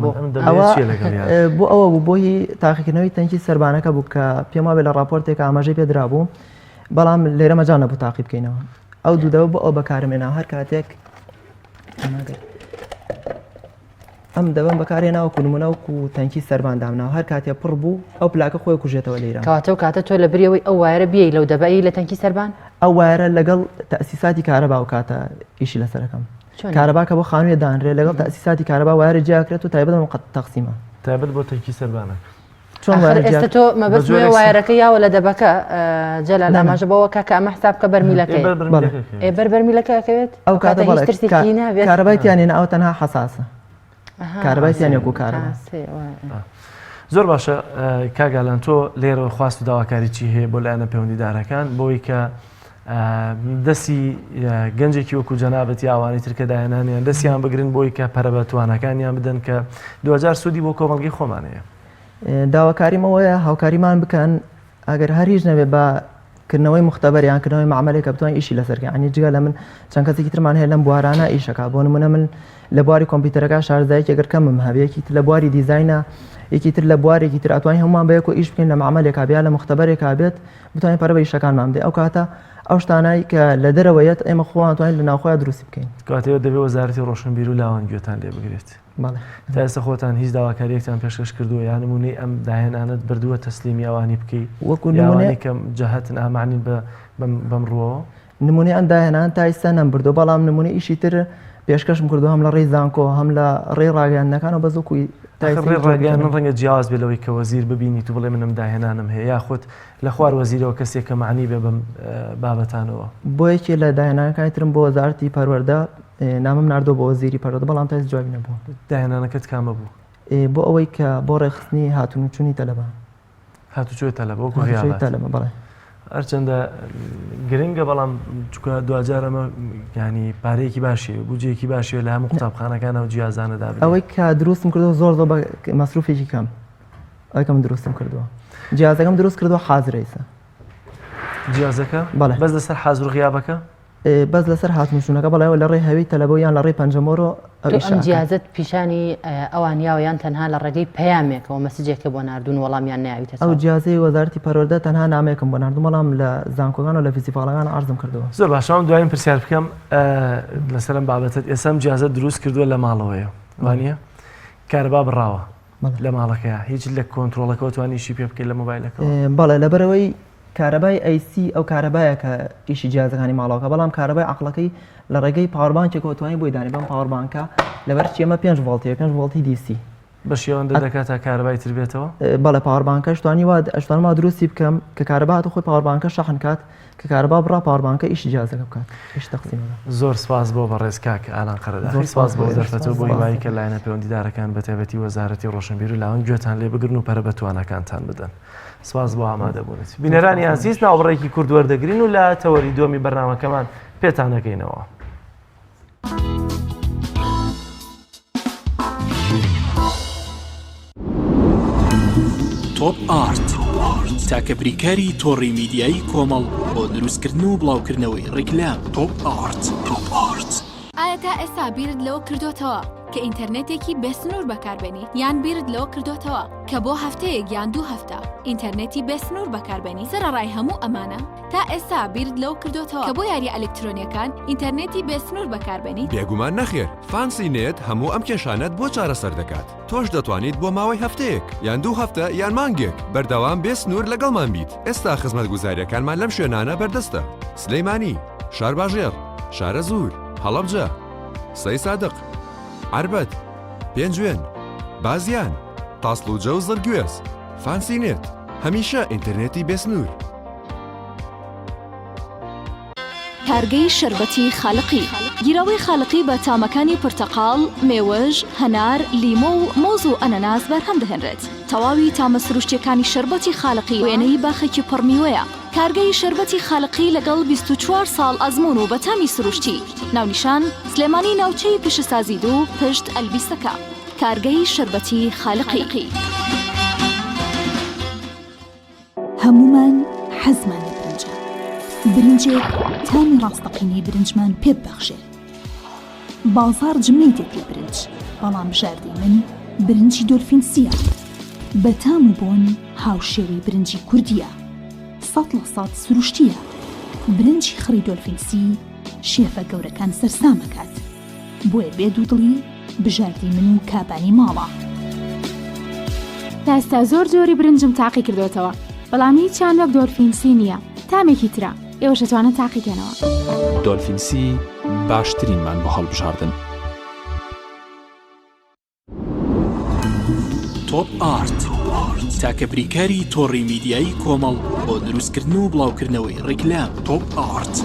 بۆ ئەوە بوو بۆی تاقیکردنەوەی تەنکی سەربانەکە بوو کە پێم وابێت لە راپۆرتێک ئاماژەی پێدرا بوو بەڵام لێرە مەجال نەبوو تاقی بکەینەوە ئەو دوودەوە بۆ ئەو بەکارمێناوە هەر کاتێک ئەم دەبم بەکارێناوەکو نمونە وەکو تەنکی سەربان دامناوە هەر کاتێ پڕ بوو ئەو پلاکە خۆی کوژێتەوە لێرە کاتە تۆ لە بریەوەی ئەو وایرە بیەی لەو دەبایی لە تەنکی سەربان ئەو وایرە لەگەڵ تەسیساتی کارەبا و کاتە ئیشی لەسەرەکەم کارەباکە بۆ خانوویە دانرێت لەگەڵ تەسیساتی کارەبا وایرە جیاکرێت و تایبەت تەقسیمە تایبەت بۆ تەنکی سەربانە چۆن ئێستا تۆ مەبەست وایرەکە یاوە لە دەبەکە جەلال ئاماژە بەوە کە ئەمە حسابکە بەرمیلەکەی بەر بەرمیلەکەکەوێت ئەو کاتە کارەبایتیانێنە ئەو تەنها حەساسە کارەبایتیان یەکو کارە زۆر باشە کاگالان تۆ لێرە خواست و داواکاری چی هەیە بۆ لایەنە پەیوەندیدارەکان بۆی کە دەستی گەنجێکی وەکو جەنابەتی ئاوانی ترکە داهێنانیان دەستیان بگرن بۆی کە پەرە بە توانەکانیان بدەن کە 2000 سوودی بۆ کۆمەڵگەی خۆمانەیە داواکاریمەوەیە هاوکاریمان بکەن ئەگەر هەر هیچ نەبێت بەکردنەوەی مختبەریان کردنەوەی معاملەیە کە بتوانین ئیشی لەسەرکە عنی جگە لە من چەند کەسێکی ترمان هەیە لەم بوارانە ئیشەکە بۆ نمونە من لە بواری کۆمپیوتەرەکە شارزایەکی ئەگەر کەمم هەبێ یەکی تر لە بواری دیزاینە یەکی تر لە بوارێکی تر ئەتوانین هەمومان بەیەک و ئیش بکەین لە معاملێکا بیا لە مختبەرێکا بێت بتوانین پەرە بە ئیشەکانمان بدەین ئەو کاتە ئەو شتانایی کە لە دەرەوەیەت ئێمە خۆمان توانین لە ناوخۆیان دروستی بکەین کاتەوە دەبێت وەزارەتی ڕۆشنبیر و لاوانگوێتان لێ بگرێت تا ئێستا خۆتان هیچ داواکاریەکتان پێشکەش کردووە یان نمونەی ئەم داهێنانت بردووە تەسلیمی ئەوانی بکەیت وەکو نمونەی کەم جەهەتن ئامانی بەمڕۆوە نمونەی ئەم داهێنان تا ئێستا نەمبردووە بەڵام نمونەی ئیشی تر پێشکەشم کردو هەم لە ڕێی زانکۆ هەم لە ڕێی ڕاگەیاندنەکانەوە بەزووکوی ڕێڕاگەیان ڕەنگە جیاواز بێ لەوەی کە وەزیر ببینیت و بڵێ منم داهێنانم هەیە یاخۆت لە خوار وەزیرەوە کەسێک کە معنی بێ بەم بابەتانەوە بۆ یەکێ لە داهێنانەکانی ترم بۆ وەزارەتی پەروەردە نامم نردۆ بۆ وەزیری پەرۆدە بەڵام تا هیچ جوابی نەبووە. داهێنانەکەت کامە بوو؟ بۆ ئەوەی کە بۆ ڕێخستنی هاتوون و چوونی تەلەبە. هاتوچۆی تەلەبە وەکو هەیەڵات. بەڵێ. هەرچەندە گرنگە بەڵام چونکە دوجار ئەمە ینی پارەیەکی باشی بودجەیەکی باشی لە هەموو قوتابخانەکانەوە جیازانەدا ئەوەی کە دروستم کردەوە زۆر مەسروفێکی کەم ئەوەی کەم دروستم کردووە جیازەکەم دروست کردووە حازرەیسە. جیازەکە بەس لەسەر حازر و غیابەکە بەس لەسەر هاتمشونەکە بەڵایەوە لە ڕێی هەوی تەلەبە یان لە ڕێی پەنجەمۆرۆ ئەم جیازت پیشانی ئەوانیاوەیان تەنها لە ڕێگەی پەیامێکەوە مەسجێکە بۆ نردون وەڵامیان ناویتە ئەو جیازەی وەزارەتی پەروەردە تەنها نامێکم بۆ نردوو بەڵام لە زانکۆگان و لە فیسیڤالەکان عەرزم کردەوە. زۆر باشەوەم دوایین پرسیار بکەم لەسەرم بابەتت ئێستا جیازە دروست کردووە لە ماڵەوەیە وانە کارەبا بڕاوە لە ماڵەکەیە هیچ لە کۆنتترۆلەکە توانیشی پێ بکەیت لە مۆبایلەکە بەڵێ لەبەرەوەی کارەبای ئەیسی ئەو کارەبایە کە ئیشی جیازەکانی ماڵەوەکە بەڵام کارەبای عقلەکەی لە ڕێگەی پاوەربانکێکەوە توانی بۆی دانی بەم پاوەربانکە لەبەر چێمە 5 ڤۆڵتیە 5 ڤۆڵتی دیسی بە شێوەندە دەکات تا کارەبای تر بێتەوە بەڵێ پاوەربانکە شتوانی وا ئەشتوانما دروستی بکەم کە کارەبات خۆی پاوەربانکە شەحن کات کە کارەبا بڕا پاوەربانکە ئیشی جیازەکە بکات هیچ تەقسیمەکە. زۆر سپاس بۆ بەڕێز کاک ئالان قەرەداخی سپاس بۆ دەرفەتەوە بۆ هیوایی کە لایەنە پەیوەندیدارەکان بە تایبەتی وەزارەتی ڕۆشنبیر و لاوان گوێتان لێ بگرن و پەرە بە توانەکانتان بدەن. سپاس بۆ ئامادەبوونیت. بینەرانی عەزیز ناوبڕێکی کورد وەردەگرین و لە تەوەری دووەمی بەرنامەکەمان پێتان دەگەینەوە. تۆپ ئارت تاکە بریکاری تۆڕی میدیایی کۆمەڵ بۆ دروستکردن و بڵاوکردنەوەی ڕیکلام. تۆپ ئارت. ئایا تا ئێستا بیرت لەوە کردوتەوە کە ئینتەرنێتێکی بێسنوور بەکاربێنی یان بیرت لەوە کردوتەوە کە بۆ هەفتەیەک یان 2 هەفتە ئینتەرنێتی بێسنوور بەکاربێنی سەرڕای هەموو ئەمانە تا ئێستا بیرت لەوە کردوتەوە کە بۆ یاری ئەلکترۆنیەکان ئینتەرنێتی بێسنوور بەکاربێنی؟ بێگومان نەخێر فانسی نێت هەموو ئەم کێشانەت بۆ چارەسەر دەکات. تۆش دەتوانیت بۆ ماوەی هەفتەیەک یان 2 هەفتە یان مانگێک بەردەوام بێسنوور لەگەڵمان بیت. ئێستا خزمەتگوزاریەکانمان لەم شوێنانە بەردەستە: سلەیمانی، شارباژێر، شارە زوور، هەڵەبجە، سەی سادق، عربەت، پێنجوێن، بازیان، تاسڵوجە و زەرگوێز. فانسی نێت هەمیشە ئینتەرنێتی بێسنوور. کارگەی شربەتی خاڵقی گیرەوەی خاڵقی بە تامەکانی پرتەقاڵ، مێوەژ، هەنار، لیمۆ و مۆز و ئەنەناس بەرهەم دەهێنرێت. تەواوی تامە سروشتیەکانی شربەتی خاڵقی وێنەی باخێکی پڕمیوەیە. کارگەی شربەتی خاڵقی لەگەڵ 24 ساڵ ئەزمون و بەتامی سروشتی. ناونیشان سلێمانی ناوچەی پیشەسازی دوو پشت ئەلبیستەکە. کارگەی شربەتی خاڵقی. هەمومان حەزمان لە برنجە. برنجێک تامی ڕاستەقینەی برنجمان پێ ببەخشێ. بازار جمەی دێت لە برنج، بەڵام بژاردەی من برنجی دۆلفینسیە. بە تام و بۆن هاوشێوەی برنجی کوردیە. 100% سروشتیە. برنجی خڕی دۆلفینسی شێفە گەورەکان سەرسامەکات. بۆیە بێ دوودڵی بژاردەی من و کابانی ماڵە. تا ئێستا زۆر جۆری برنجم تاقی کردوتەوە، بەڵام هیچیان وەک دۆلفینسی نییە. تامێکی ترە ئێوە دەتوانن تاقیکەنەوە. دۆلفینسی باشترینمان بۆ هەڵبژاردن. تۆپ ئارت تاکە بریکاری تۆڕی میدیایی کۆمەڵ بۆ دروستکردن و بڵاوکردنەوەی ڕیکلام. تۆپ ئارت.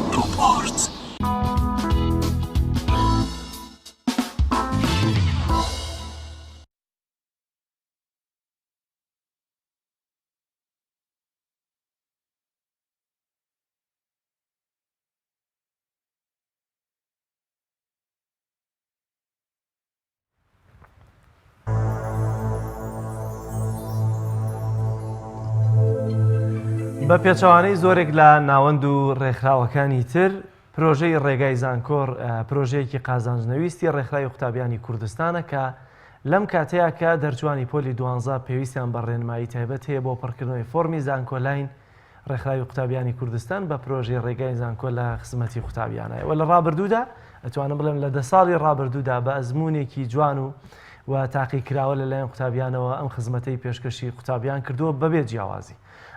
بە پێچەوانەی زۆرێک لە ناوەند و ڕێکخراوەکانی تر پرۆژەی ڕێگای زانکۆر پرۆژەیەکی قازانجنەویستی ڕێکخراوی قوتابیانی کوردستانە کە لەم کاتەیە کە دەرچوانی پۆلی 12 پێویستیان بە ڕێنمایی تایبەت هەیە بۆ پڕکردنەوەی فۆرمی زانکۆلاین. ڕێکخراوی قوتابیانی کوردستان بە پرۆژەی ڕێگای زانکۆ لە خزمەتی قوتابیانایەوە لە ڕابردوودا ئەتوانم بڵێم لە 10 ساڵی ڕابردوودا بە ئەزمونێکی جوان و تاقیکراوە لەلایەن قوتابیانەوە ئەم خزمەتەی پێشکەشی قوتابیان کردووە بەبێ جیاوازی.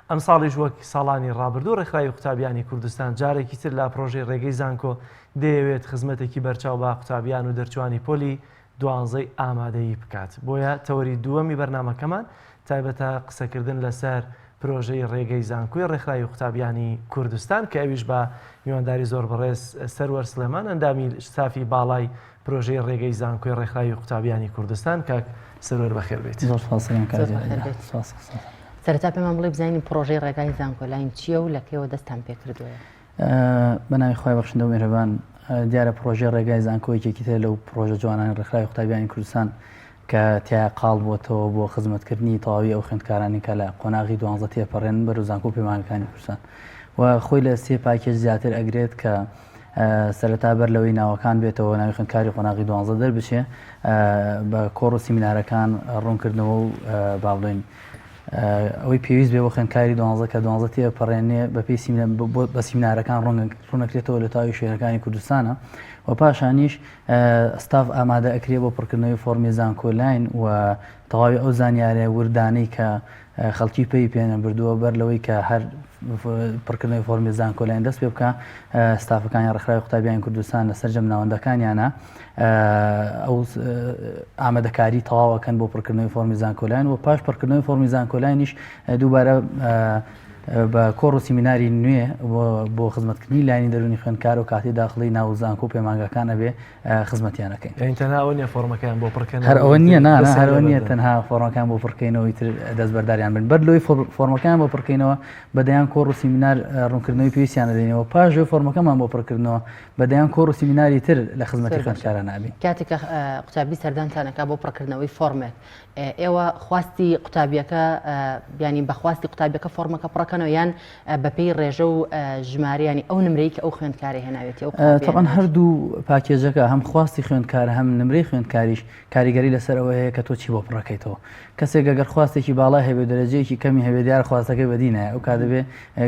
ئەم ساڵیش وەک ساڵانی ڕابردوو ڕێکخراوی قوتابیانی کوردستان جارێکی تر لە پرۆژەی ڕێگەی زانکۆ دەیەوێت خزمەتێکی بەرچاو بە قوتابیان و دەرچوانی پۆلی 12 ئامادەیی بکات. بۆیە تەوەری دووەمی بەرنامەکەمان تایبەتە قسەکردن لەسەر پرۆژەی ڕێگەی زانکۆی ڕێکخراوی قوتابیانی کوردستان کە ئەویش بە میوانداری زۆر بەڕێز سەروەر سلێمان ئەندامی سافی باڵای پرۆژەی ڕێگەی زانکۆی ڕێکخراوی قوتابیانی کوردستان کاک سەروەر بەخێر بێت. سەرەتا پێمان بڵێ بزانین پرۆژەی ڕێگای زانکۆ لاین چییە و لەکەوە دەستان پێ کردووە؟ بەناوی خۆی بەخشندە و میهرەبان، دیارە پرۆژەی ڕێگای زانکۆ یەکێکی تر لەو پرۆژە جوانانی ڕێکخراوی قوتابیانی کوردستان کە تیا قاڵ بووەتەوە بۆ خزمەتکردنی تەواوی ئەو خوێندکارانی کە لە قۆناغی 12 تێپەڕێن بەرەو زانکۆ و پەیمانگەکانی کوردستان و خۆی لە 3 پاکێج زیاتر ئەگرێت کە سەرەتا بەر لەوەی ناوەکان بێتەوە ناوی خوێندکاری قۆناغی 12 دەربچێ بە کۆڕ و سیمینارەکان ڕوونکردنەوە و با بڵێن ئەوەی پێویست بێ بۆ خوێندکاری 12 کە 12 تێپەڕێنێ بە سیمینارەکان ڕوونەکرێتەوە لە تاوی شوێنەکانی کوردستانە و پاشانیش ستاف ئامادە ئەکرێ بۆ پڕکردنەوەی فۆرمی زانکۆلاین و تەواوی ئەو زانیارە وردانەی کە خەڵکی پێی پێێنە بردووە بەر لەوەی کە هەر پڕکردنەوەی فۆرمی زانکۆلاین دەست پێ بکە ستافەکانی ڕێکخراوی قوتابیانی کوردستان لەسەر جەم ناوەندەکانیانە ئەو ئامادەکاری تەواوەکەن بۆ پڕکردنەوەی فۆرمی زانکۆلاین و پاش پڕکردنەوەی فۆرمی زانکۆلاینیش دووبارە بە کۆڕ و سیمیناری نوێ بۆ خزمەتکردنی لاینی دەرونی خوێندکار و کاتی داخلی ناو زانکۆ و پەیمانگەکان ئەبێ خزمەتیانەکەین. تەنها نیە فۆرمەکان بۆ پڕکەن هەر ئەوە نییە هەرەوە نییە تەنها فۆرمەکان بۆ پڕکەینەوەی تر دەستبەرداریان بن بەر لەوەی فۆرمەکان بۆ پڕکەینەوە بەدەیان کۆڕ و سیمینار ڕوونکردنەوەی پێویستیانە دێنەوە پاش فۆرمەکەمان بۆ پڕکردنەوە بەدەیان کۆڕ و سیمیناری تر لە خزمەتی خوێندکاران نابین. کاتێکە قوتابی سەردانتانەکە بۆ پڕکردنەوەی فۆرمێک ئێوە خواستی قوتابیەکە ینی بەخواستی قوتابیەکە فۆرمەکە پڕەکەنەوە یان بەپێی ڕێژە و ژمارەیانی ئەو نمرەی کە ئەو خوێندکاری هێناوێتی تەقەن هەردوو پاکێجەکە هەم خواستی خوێندکارە هەم نمرەی خوێندکاریش کاریگەری لەسەرەوە هەیە کە تۆ چی بۆ پڕەکەیتەوە کەسێک ئەگەر خواستێکی باڵا هەبێ دەرەجەیەکی کەمی هەبێ دیار خواستەکەی بەدینایە ئەو کاتەبێ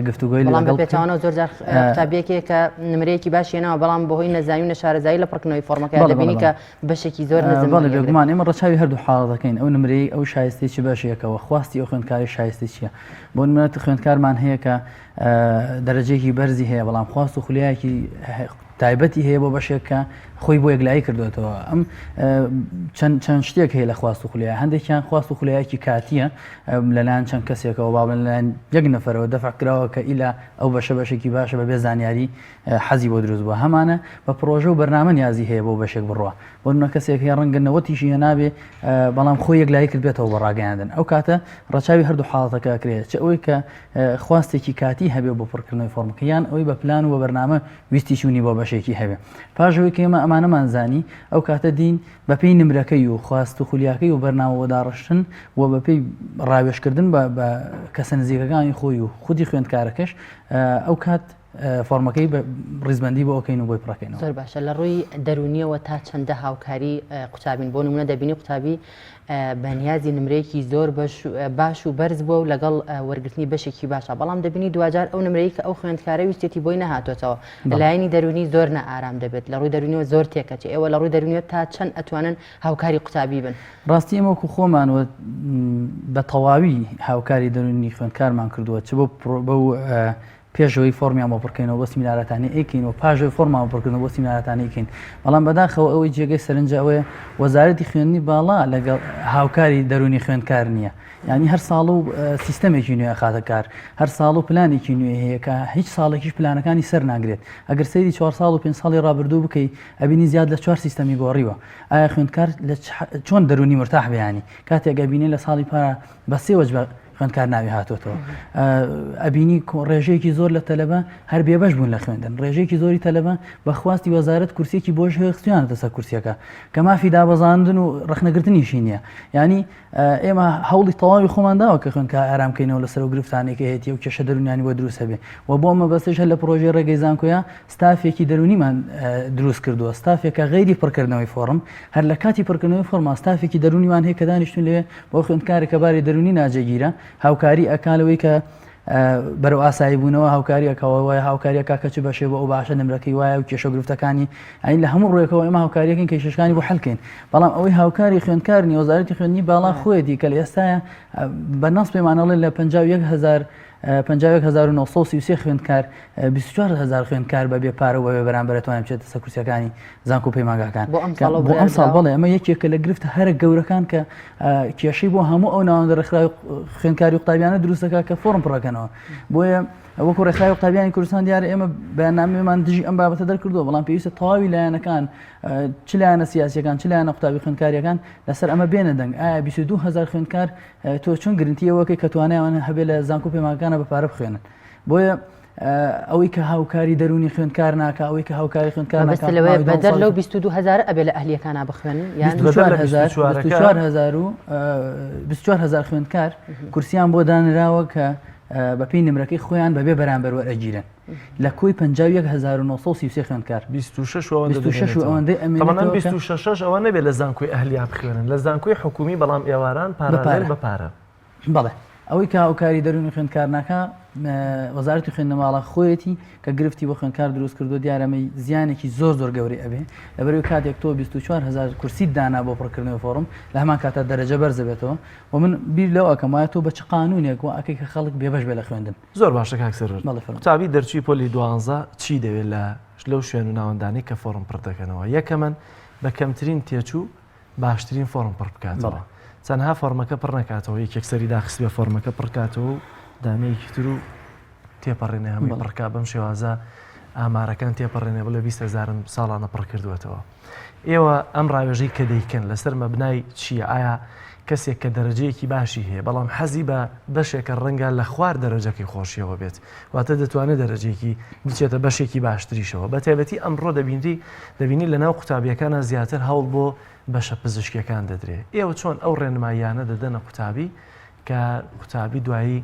گفتوگۆی لەگەڵ بێتەوەنەوە زۆرجار قوتابیەکێک کە نمرەیەکی باش هێناوە بەڵام بەهۆی نەزانی و نەشارەزایی لە پڕکردنەوەی فۆرمەکە دەبینی کە بەشێکی زۆر نەزانێت بێگومان ئێمە ڕەچاوی هەردوو حاڵەتەکەین ئەو نمرەی ئەو شایستێکی باشیەکەوە خواستی ئەو خوێندکاری شایستی چییە بۆ نمونە خوێندکارمان هەیە کە دەرەجەیەکی بەرزی هەیە بەڵام خواست و خولیایەکی تایبەتی هەیە بۆ بەشێککە خۆی بۆ یەکلایی کردوێتەوە ئەم چەند شتێک هەیە لە خواست و خولیای هەندێکیان خواست و خولیایەکی کاتیە لەلایەن چەند کەسێکەوە با لەلایەن یەک نەفەرەوە دەفع کراوە کە ئیلا ئەو بەشێکی باشە بەبێ زانیاری حەزی بۆ دروست بووە هەمانە بە پرۆژە و بەرنامە نیازی هەیە بۆ بەشێک بڕوە بۆ نمونە کەسێک هەیە ڕەنگە نەوەتیشی هێنابێ بەڵام خۆی یەکلایی کرد بێتەوە بە ڕاگەیاندن ئەو کاتە ڕەچاوی هەردوو حاڵەتەکە ئەکرێت چ ئەوەی کە خواستێکی کاتی هەبێ بۆ پڕکردنەوەی فۆرمەکە یان ئەوەی بە پلان و بە بەرنامە ویستی چوونی بۆ بەشێکی هەبێ پاشەوەی کە ئێمە ئەمانەمان زانی ئەو کاتە دین بەپێی نمرەکەی و خواست و خولیاکەی و بەرنامەوە داڕشتن و بەپێی ڕاوێشکردن بە کەسە نزیکەکانی خۆی و خودی خوێندکارەکەش ئەو کات فۆرمەکەی ڕیزبەندی بۆ ئەوکەین و بۆی پڕەکەینەوە. زۆر باشە لە ڕووی دەرونیەوە تا چەندە هاوکاری قوتابین بۆ نمونە دەبینی قوتابی بەنیازی نمرەیەکی زۆر باش و بەرز بووە و لەگەڵ وەرگرتنی بەشێکی باشە بەڵام دەبینی دوجار ئەو نمرەی کە ئەو خوێندکارە ویستێتی بۆی نەهاتۆتەوە لەلایەنی دەرونی زۆر نەئارام دەبێت لە ڕووی دەرونیەوە زۆر تێکەچێ ئێوە لە ڕووی دەرونیەوە تا چەند ئەتوانن هاوکاری قوتابی بن. ڕاستی ئێمەوەکو خۆمانوە بە تەواوی هاوکاری دەرونی خوێندکارمان کردووە چ بۆ پێشەوەی فۆرمیان بۆ پڕکەینەوە بۆ سیمینارەتانی ئەیکەین و پاشەوەی فۆرمان پڕکردنەوە بۆ سیمینارەتانی ئەیکەین بەڵام بەداخەوە ئەوەی جێگەی سەرنجە ئەوەیە وەزارەتی خوێندنی باڵا لەگەڵ هاوکاری دەرونی خوێندکار نییە یعنی هەر ساڵ و سیستەمێکی نوێ ئەخاتە کار هەر ساڵ و پلانێکی نوێ هەیە کە هیچ ساڵێکیش پلانەکانی سەر ناگرێت ئەگەر سەیری 4 ساڵ و 5 ساڵی ڕابردوو بکەی ئەبینی زیاد لە 4 سیستەمی گۆڕیوە ئایا خوێندکار چۆن دەرونی مرتاح بێیانی کاتێک ئەبینی لە ساڵی پارە بە سێ وەجبە خوێندکار ناوی هاتوۆتەوە ئەبینی ڕێژەیەکی زۆر لە تەلەبە هەر بێبەش بوون لە خوێندن ڕێژەیەکی زۆری تەلەبە بەخواستی وەزارەت کورسێکی بۆش خستیانە سەر کورسەکە کە مافی دابەزاندن و ڕخنەگرتنیشی نییە ینی ئێمە هەوڵی تەواوی خۆمانداوە کە خوێندکار ئارامکەینەوە لەسەر و گرفتانێکی هەیەی و کێشە دەرونیانی بۆ دروست هەبێ و بۆ ئەمە بەستش لە پرۆژەی ڕێگەی زانکۆیە ستافێکی دەرونیمان دروست کردووە ستافێکە غەیری پڕکردنەوەی فۆرم هەر لە کاتی پڕکردنەوەی فۆرما ستافێکی دەرونیمان هەیە کە دانیشتون لێ بۆ خوێندکارێکە باری دەرونی ناجێگیرە هاوکاری ئەکالەوەی کە بەرەو ئاسایی بوونەوە هاوکاری ئەکەوە هاوکاریەکە کە چ بەشێ بۆ ئەو باشە نمرەکەی وایە و کێشە گرفتەکانی ئەین لە هەموو ڕێکەوە ئێمە هاوکاریەکەین کێشەکانی بۆ حەلکەین بەڵام ئەوەی هاوکاری خوێندکارنی وەزارەتی خوێندنی باڵا خۆیەتی کە لە ئێستاە بەناس پێمانەڵێ لە 51,000 1933 خوێندکار 24,000 خوێندکار بەبێ پارە و بەبێ بەرامبەر توانێت بچێتە سەر کورسیەکانی زانکۆ و پەیمانگاکان بۆ ئەم ساڵ بەڵێ ئەمە یەکێکە لە گرفتە هەرە گەورەکان کە کێشەی بۆ هەموو ئەو ناوەندە ڕێکخراوی خوێندکاری و قوتابیانە دروست دەکات کە فۆرم پڕەکەنەوە بۆیە وەکو ڕێکخراوی قوتابیانی کوردستان دیارە ئێمە بەیاننامەمان دژی ئەم بابەتە دەرکردووە بەڵام پێویستە تەواوی لایەنەکان چ لایەنە سیاسیەکان چ لایەنە قوتابی خوێندکاریەکان لەسەر ئەمە بێنە دەنگ ئایا 22,000 خوێندکار تۆ چۆن گرنتیەوەکەی کە توانایان هەبێ لە زانکۆ و پەیمانگاکانە بە پارە بخوێنن بۆیە ئەوەی کە هاوکاری دەرونی خوێندکار ناکە ئەوەی کە هاوکاری خوێندکار ناکە بەدەر لەو 22,000 ئەبێ لە ئەهلیەکانە بخوێنن یان 24,000 خوێندکار کورسیان بۆ دانراوە کە بەپی نمرەکەی خۆیان بەبێ بەرامبەر وەرەگیرن لە کۆی 51,933 خوێندکار 26 ئەوە نەبێت لە زانکۆی ئەهلیا بخوێنن لە زانکۆی حکومی بەڵام ئێواران پارە بە پارە بەڵێ ئەوەی کە هاوکاری دەرونی خوێندکار ناکە وەزارەتی خوێندنەماڵە خۆیەتی کە گرفتی بۆ خوێندکار دروست کردو دیارەمەی زیانێکی زۆر گەوری ئەبێ لەبەرەوەی کاتێک تۆ 24,000 کورسی دانا بۆ پڕکردنەوەی فۆرم لە هەمان کاتە دەرەجە بەرزە بێتەوە و من بیر لەوە ئەکەم وایە تۆ بە چ قانونێک و ئەکەی کە خەڵک بێبەش بێ لە خوێندن زۆر باشە کاکسەر قوتابی دەرچووی پۆلی 12 چی دەوێت لەو شوێن و ناوەندانی کە فۆرم پڕ دەکەنەوە یەکەمەن بە کەمترین تێچوو باشترین فۆرم پڕ بکاتەوە چەندها فۆرمەکە پڕ نکاتەوە یەکێکسەری داخست بێ فۆرمەکە پڕکاتەوە و دامەیەکی تر و تێپەڕێنێ هەمووی پڕکا بەم شێوازە ئامارەکان تێپەڕێنێ بڵێ 20,000 ساڵانە پڕ کردوێتەوە ئێوە ئەم ڕاوێژەی کە دەیکەن لەسەر مەبنای چییە ئایا کەسێک کە دەرەجەیەکی باشی هەیە بەڵام حەزی بە بەشێکە ڕەنگە لە خوار دەرەجەکەی خۆشیەوە بێت واتە دەتوانێت دەرەجەیەکی بچێتە بەشێکی باشتریشەوە بە تایبەتی ئەمڕۆ دەبینی لەناو قوتابیەکانە زیاتر هەوڵ بۆ بەشە پزیشکیەکان دەدرێت ئێوە چۆن ئەو ڕێنماییانە دەدەنە قوتابی کە قوتابی دوایی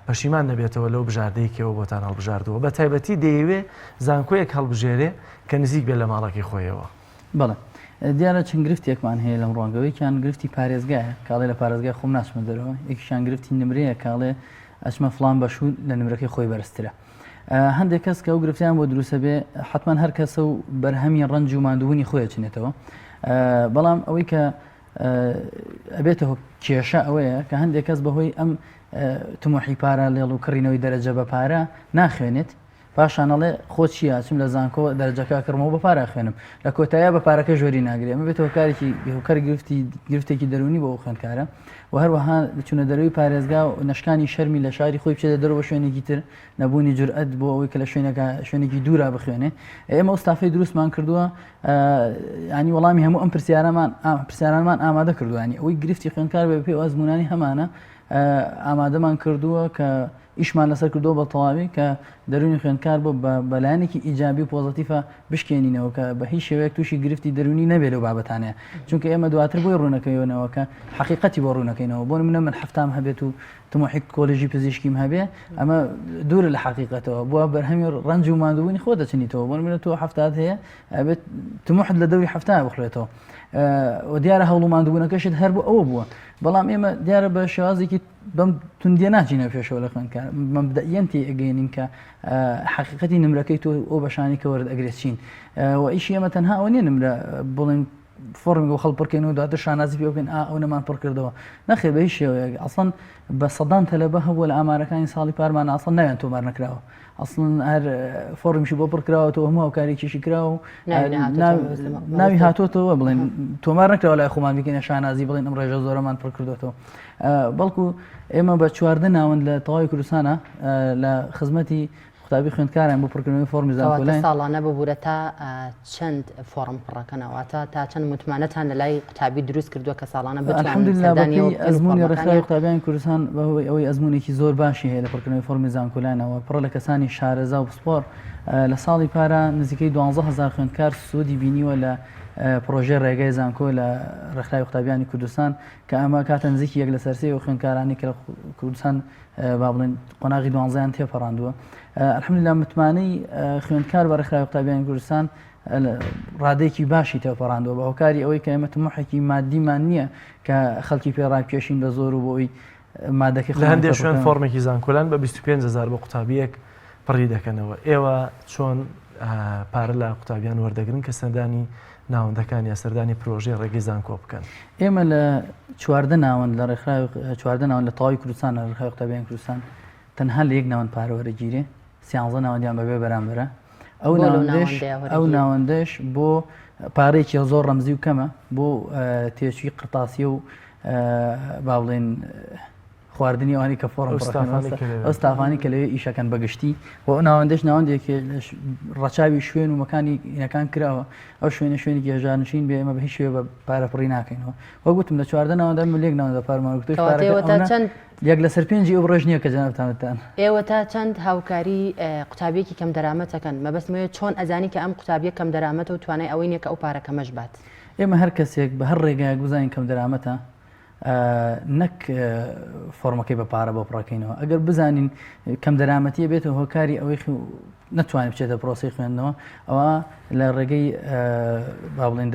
پەشیمان نەبێتەوە لەو بژاردەیەکەوە بۆتان هەڵبژاردووە بە تایبەتی دەیەوێ زانکۆیەک هەڵبژێرێ کە نزیک بێت لە ماڵەکەی خۆیەوە بەڵێ دیارە چەند گرفتێکمان هەیە لەم ڕوانگەوەیکیان گرفتی پارێزگایە کاڵێ لە پارێزگای خۆم ناچمە دەرەوە یەکیشان گرفتی نمرەیە کاڵێ ئەچمە فڵان بەشوو لە نمرەکەی خۆی بەرزترە هەندێک کەس کە ئەو گرفتیان بۆ دروستە بێ حتمان هەر کەسە و بەرهەمی ڕەنج و ماندوونی خۆی چنێتەوە بەڵام ئەوەی کە ئەبێتەوە کێشە ئەوەیە کە هەندێک کەس بەهۆی ئەم تمۆحی پارە لێڵ و کڕینەوەی دەرەجە بە پارە ناخوێنێت پاشانەڵێ خۆ چیە چم لە زانکۆ دەرەجەکە کڕمەوە بە پارە خوێنم لە کۆتایە بە پارەکە ژۆری ناگرێت ئەمە بێتەوە کارێکی هۆکار گرفتێکی دەرونی بۆ خوێندکارە و هەروەها چونە دەروی پارێزگا و نشکانی شەرمی لە شاری خۆی بچێتە دەرەوە شوێنێکی تر نەبوونی جورئەت بۆ ئەوەی کە لە شوێنێکی دوورا بخوێنێ ئێمە ئەوستافەی دروستمان کردووە ینی وەڵامی هەموو ئەم پرسیارانمان ئامادە کردووە ینی ئەوەی گرفتی خوێندکار بێ پێ ئەزمونانی هەمانە ئامادەمان کردووە کە ئیشمان لەسەر کردو بە تەواوی کە دەرونی خوێندکار بۆ بەلایەنێکی ئیجابی و پۆزتیفە بشکێنینەوە کە بە هیچ شێوەیەک تووشی گرفتی دەرونی نەبێت لەو بابەتانەیە چونکە ئێمە دواتر بۆی ڕوونەکەیەوە کە حقیقەتی بۆ ڕوونەکەینەوە بۆ منە من هەفتام هەبێت و تمۆحی کۆلێژی پزیشکیم هەبێ ئەمە دوورە لە حقیقەتەوە بووە بەرهەمی ڕەنج و ماندوونی خۆ دەچنیتەوە بۆ منە تۆ هەفتات هەیە ئەبێت تمۆحت لە دەوری هەفتا بخڵێتەوە و دیارە هەوڵ و ماندوونەکەشت هەر بۆ ئەوە بووە بەڵام ئێمە دیارە بە شێوازێکی بەم توندیە ناچینە پێشەوە لە خوێندکار مەبدەئیەنتی ئەگەینین کە حقیقەتی نمرەکەی تۆ ئەو بەشانی کە وەرد ئەگرێت چین و ئیشی ئێمە تەنها ئەوە نیە نمرە بڵێن فۆرمی و خەڵ پڕکەین و دواتر شانازی پێ بکەین ئەو نەمان پڕ کردەوە نەخێر بە هیچ شێوەیەک ئەسڵەن بە سەدان تەلەبە هەبووە لە ئامارەکانی ساڵی پارمان ئەسڵەن ناوێن تۆمار نەکراوە ئەسڵەن هەر فۆرمیشی بۆ پڕکراوەتەوە هەموو هاوکارێکیشی کراوە و ناوی هاتۆتەوە بڵێن تۆمار نەکراوە لای خۆمان بکەینە شانازی بڵێن ئەم ڕێژە زۆرەمان پڕ کردوێتەوە بەڵکو ئێمە بە 14 ناوەند لە تەواوی کوردستانە لە خزمەتی قوتابی خوێندکاران بۆ پڕکردنەوەی فۆرمی زانکۆلای ساڵانە ببوورە تا چەند فۆرم پڕەکەنەوەتە تا چەند متمانەتان لە لای قوتابی دروست کردووە کە ساڵانە بتوانین ئەزمموی ڕێکخراوی قوتابیانی کوردستان بەهۆی ئەوەی ئەزمونێکی زۆر باشی هەیە لە پڕکردنەوەی فۆرمی زانکۆلایەوە پڕ لە کەسانی شارەزا و پسپۆر لە ساڵی پارە نزیکەی 12,000 خوێندکار سوودی بینیوە لە پرۆژێ ڕێگای زانکۆ لە ڕێکخراوی قوتابیانی کوردستان کە ئەمە کاتە نزیکی یەک لە سەرسەی و خوێندکارانی کە لە کوردستان با بڵێن قۆناغی 12یان تێپەڕاندووە الحەمدولیلا متمانەی خوێندکار بە ڕێکخراوی قوتابیانی کوردستان ڕادێکی باشی تێپەڕاندووە بە هۆکاری ئەوەی کە ئێمە تمۆحێکی مادیمان نییە کە خەڵکی پێڕاکێشین بە زۆر و بۆی مادەکەی لە هەندێک شوێن فۆرمێکی زانکۆلان بە 25,000 بە قوتابیەک پڕی دەکەنەوە ئێوە چۆن پارە لە قوتابیان وەردەگرن کە سەردانی ناوەندەکان یا سەردانی پرۆژەی ڕێگەی زانکۆ بکەن ئێمە لە 14 ناوەند لە ڕێکخراوی 14 ناوەند لە تەواوی کوردستان لە ڕێکخراوی قوتابیانی کوردستان تەنها لە یەک ناوەند پارەوەرەگیرێ 13 ناوەندیان بەبێ بەرامبەرە ئەو ناوەندەش بۆ پارێکی زۆر ڕەمزی و کەمە بۆ تێچووی قرتاسیە و با بڵێن خواردنی ئەوانی کە فۆڕم ئەستافانی کە لەوێ ئیشەکەن بەگشتی و ئەو ناوەندەش ناوەندێکی ڕەچاوی شوێن و مەکانی ئینەکان کراوە ئەو شوێنی هێژانشین بێ ئێمە بە هیچ شوێ بە پارەپڕی ناکەینەوە وە گوتم لە 14 ناوەندە لێک ناوەندە پارمانگوتۆی یەک لەسەر 5 ئەو ڕێژ نییە کە جەنابتانتان ئێوە تا چەند هاوکاری قوتابیەکی کەم دەرامەتەکەن مەبەستمەوێت چۆن ئەزانی کە ئەم قوتابیە کەم دەرامەتە و توانای ئەوەی نیە کە ئەو پارەکە مەژبات ئێمە هەر کەسێک بە هەر ڕێگایەک بزانین کەم دەرامەتە نەک فۆرمەکەی بە پارە بۆ پڕاکەینەوە ئەگەر بزانین کەم دەرامەتیە بێتەوە هۆکاری ئەوەی نتوانێت بچێتە پرۆسی خوێندنەوە ئەوە لە ڕێگەی با بڵێن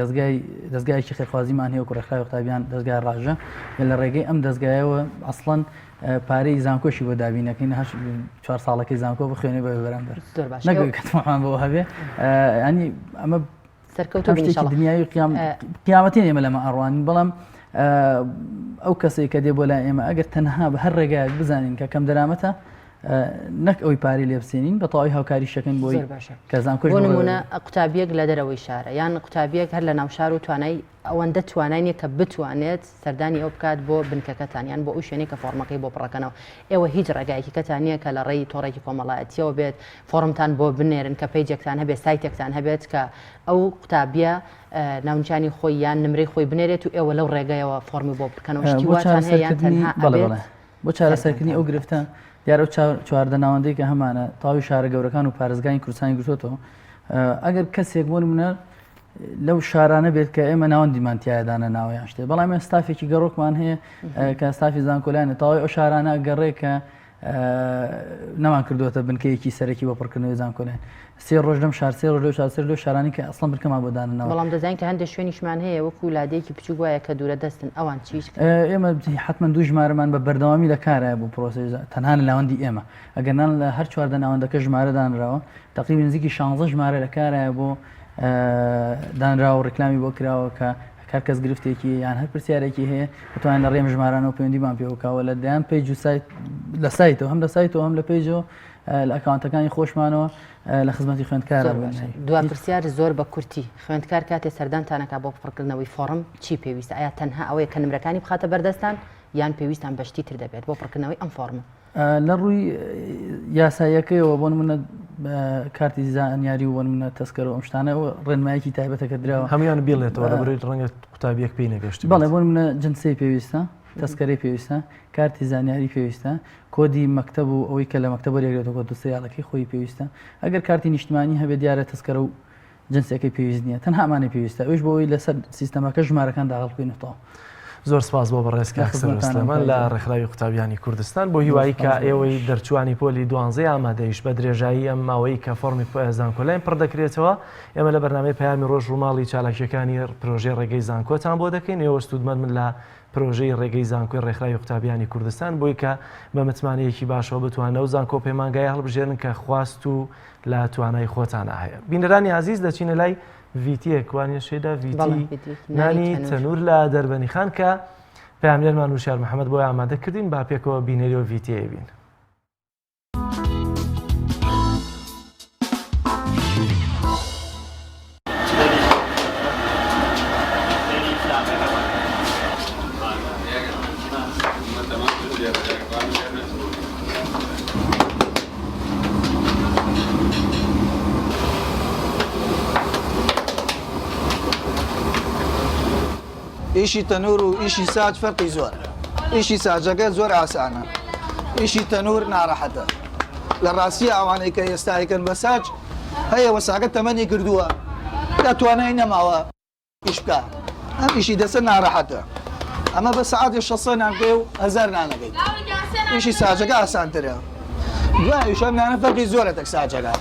دەستگایکی خێرخوازیمان هەیە و ڕێکخراوی قوتابیان دەستگای ڕاژە لە ڕێگەی ئەم دەستگایەوە ئەسڵەن پارەی زانکۆشی بۆ دابینەکەین 4 ساڵەکەی زانکۆ بخوێنێ بە بەرامبەر نەگوێت کەتمان بەوە هەبێ ینی ئەمە سەرکەوتێکی دنیای قیامەتی ئێمە لەمە ئەڕوانین بەڵام ئەو کەسێک کە دێ بۆ لای ئێمە ئەگەر تەنها بە هەر ڕێگایەک بزانین کە کەم دەرامەتە نەک ئەوی پارەی لێ بسێنین بە تەواوی هاوکاری شەکەین بۆی کەزانکۆش بۆ نمونە قوتابیەک لە دەرەوەی شارە یان قوتابیەک هەر لە ناو شار و توانای ئەوەندە توانای کە بتوانێت سەردانی ئەو بکات بۆ بنکەکەتان یان بۆ ئەو شوێنەی کە فۆرمەکەی بۆ پڕەکەنەوە ئێوە هیچ ڕێگایەکی کەتان نییە کە لە ڕێی تۆڕێکی کۆمەڵایەتیەوە بێت فۆرمتان بۆ بنێرن کە پەیجێکتان هەبێت سایتێکتان هەبێت کە ئەو قوتابیە ناونجانی خۆی یان نمرەی خۆی بنێرێت و ئێوە لەو ڕێگایەوە فۆرمی بۆ بکەنەوە شتی واتان هەیە یان تەنها بۆ چارەسەرکردنی ئەو گرفتە دیارە 14 ناوەندەی کە هەمانە تاوی شارە گەورەکان و پارێزگای کوردستانی گرتوتەوە ئەگەر کەسێک بۆ نمونە لەو شارانە بێت کە ئێمە ناوەندیمانتیایدانە ناوەیان شتێ بەڵام ئێمە ستافێکی گەڕۆکمان هەیە کە ستافی زانکۆلایانە تاوای ئەو شارانە گەڕێ کە نەمان کردووەتە بنکەیەکی سەرەکی بۆ پڕکردنەوەی زانکۆلایان 3 ڕۆژ لەم شار 3 ڕۆژ لەو شارانی کە ئەسڵەن بنکەمان بۆ دانەوە بەڵام دەزانین کە هەندێک شوێنیشمان هەیە وەکو لادێکی بچووک وایە کە دوورە دەستن ئەوان چیش ئێمە حتمما دوو ژمارەمان بە بەردەوامی لە کارایە بۆ پرۆسەی تەنها لە ناوەندی ئێمە ئەگەرنان لە هەر 14 ناوەندەکە ژمارە دانراوە تقریبا نزیکی 16 ژمارە لە کارایە بۆ دانراوە ڕێکلامی بۆ کراوە کە کار کەس گرفتێکی یان هەر پرسیارێکی هەیە بتوانین لە ڕێم ژمارانەوە پەیوەندیمان پێوەکەوە لە دەیان پێیج و لە سایتەوە هەم لە سایتەوە هەم لە پێیجەوە لە ئەکاونتەکانی خۆشمانەوە لە خزمەتی خوێندکارە دوا پرسیار زۆر بە کورتی خوێندکار کاتێ سەردانتانەکە بۆ پڕکردنەوەی فۆرم چی پێویستە ئایا تەنها ئەوەیە کە نمرەکانی بخاتە بەردەستان یان پێویستان بەشتی تر دەبێت بۆ پڕکردنەوەی ئەم فۆرمە لە ڕووی یاساییەکەیەوە بۆ نمونە کارتی زانیاری و نمونە تەسکەر و ئەم شتانە ڕێنمایەکی تایبەتەکە درراوە هەمویان بێڵێتەوە لەبەرەوەی ڕەنگە قوتابیەک پێی نەگەشت بەڵێ بۆ نمونە جنسی پێویستە تەسکەرەی پێویستە کارتی زانیاری پێویستە کۆدی مەکتەب و ئەوەی کە لە مەکتەب وەرێگرێتەوە کۆد سیاڵەکەی خۆی پێویستە ئەگەر کارتی نیشتیمانی هەبێت دیارە تەسکەرە و جنسەکەی پێویست نییە تەنها ئەمانە پێویستە ئەوش بۆەوەی لەسەر سیستەمەکە ژمارەکان داخڵ بکەینەوە زۆر سپاس بۆ بەڕێزکە سلێمان لە ڕێکخراوی قوتابیانی کوردستان بۆ هیوایی کە ئێوەی دەرچوانی پۆلی 12 ئامادەیش بە درێژایی ئەم ماوەی کە فۆرمی زانکۆلاین پڕ دەکرێتەوە ئێمە لە بەرنامەی پەیامی ڕۆژ ڕووماڵی چالاکیەکانی پرۆژەی ڕێگەی زانکۆتان بۆ دەکەین ئێوە ستودمەند من لە پرۆژەی ڕێگەی زانکۆی ڕێکخراوی قوتابیانی کوردستان بۆی کە بە متمانەیەکی باشەوە بتوانە و زانکۆ پەیمانگای هەڵبژێرن کە خواست و لە توانای خۆتانە هەیە بینەرانی عزیز دەچینە لای ڤیتیەک وانە شێدا ڤیتی نانی تەنور لە دەربەنیخان کە پەیاملێرمان وشار محەممەد بۆی ئامادە کردین با پێکەوە بینەریەوە ڤیتیە بین. ئیشی تەنور و ئیشی ساج فەرقی زۆر ئیشی ساجەکە زۆر ئاسانە ئیشی تەنور ناڕەحەتە لە ڕاستی ئەوانەی کە ئێستایکەن بە ساج هەیە وەساگە تەمەنی کردووە یا توانای نەماوە ئیش بکە ئەم ئیشی دەسە ناڕەحەتە ئەمە بە سەعاتی 600 نانکەی و 1000 نانەکەیت ئیشی ساجەکە ئاسانترە دوای ئیشەم نانە فەرقی زۆرە تەک ساجەکە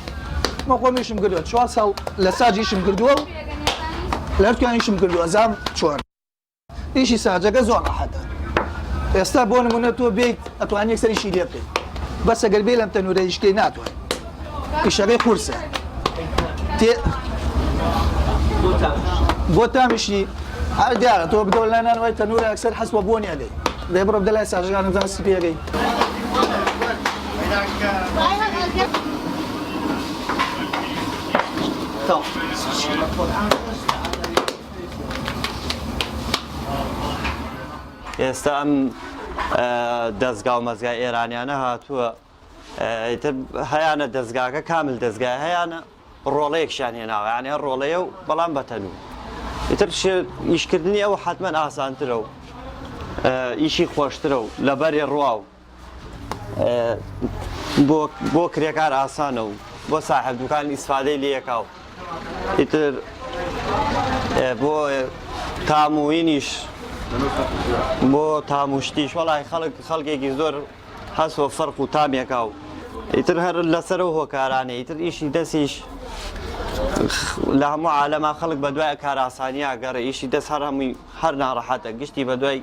مە خۆمیشم کردووە 4 ساڵ لە ساجیشم کردووە و لە هەرتوانیشم کردووە زام چۆن ئیشی ساجەکە زۆر ڕەحەتە ئێستا بۆ نمونە تۆ بێیت ئەتوانێت سەریشی لێ بکەیت بەس ئەگەر بێ لەم تەنورە ئیشکەی ناتوانێت ئیشەکەی قورسە بۆ تامیشی هەر دیارە تۆ بدەوە لە نانەوەی تەنورە ئەکسەر حەسبە بۆ نیە لێ دەی بڕۆ بدە لای ساجەکانم زانستی پێگەی ئێستا ئەم دەستگا و مەزگای ئێرانیانە هاتووە هەیانە دەستگاکە کامل دەستگای هەیانە ڕۆڵەیەکشیان هێناوە یانێ ڕۆڵەیە و بەڵام بەتەنوو ئیتر ئیشکردنی ئەو حتمەن ئاسانترە و ئیشی خۆشترە و لەبەرێ ڕوا و بۆ کرێکار ئاسانە و بۆ ساحب دوکان ئیسفادەی لێکا و ئیتر بۆ تاموینیش بۆ تاموشتیش وەڵای خەڵکێکی زۆر هەست و فەرق و تامێکا و ئیتر هەر لەسەر و هۆکارانە ئیتر ئیشی دەستیش لە هەموو عالەما خەڵک بە دوای کاراسانیا گەڕێ ئیشی دەست هەر هەمووی هەر ناڕەحەتە گشتی بە دوای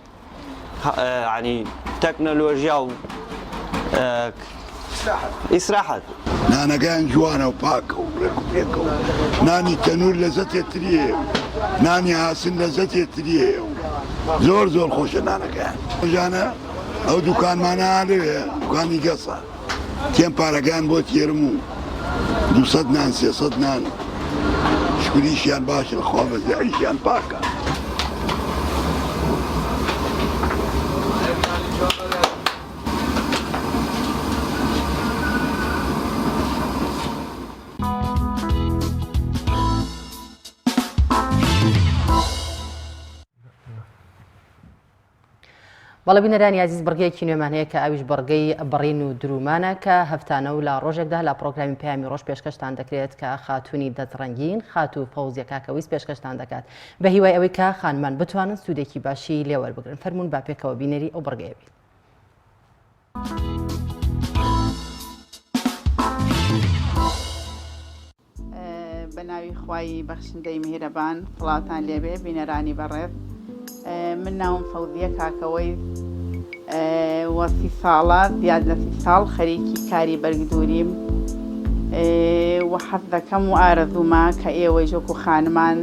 ینی تەکنەلۆژیا و ئیسراحەت نانەکان جوانە و پاکە و ڕێکوپێکە و نانی تەنور لەزەتێتریە نانی هاسن لەزەتێتریە و زۆر زۆر خۆشە نانەکان ژانە ئەو دوکانمانە لەوێ دوکانی گەسە تێم پارەکان بۆ تێرم و 200 نان 300 نان شکریشیان باشە خوا بەزاییشیان پاکە بەڵێ بینەرانی عزیز بەرگەیەکی نوێمان هەیە کە ئەویش بەرگەی بڕین و درومانە کە هەفتانە و لە ڕۆژێکدا لە پرۆگرامی پەیامی ڕۆژ پێشکەشتان دەکرێت کە خاتوونی دەستڕەنگین خات و فەوزیەکەویست پێشکەشتان دەکات بە هیوای ئەوەی کە خانمان بتوانن سوودێکی باشی لێوەربگرن فەرمونون با پێکەوە بینەری ئەو بەرگەیە بین. بە ناوی خوای بەخشندەی میهرەبان فڵاتان لێبێ بینەرانی بەڕێز من ناوم فەوزیە کاکەوەی وەسی ساڵە زیاد لە 30 ساڵ خەریکی کاری بەرگدوریم و حەز دەکەم و ئارەزوومە کە ئێوەی ژۆک و خانمان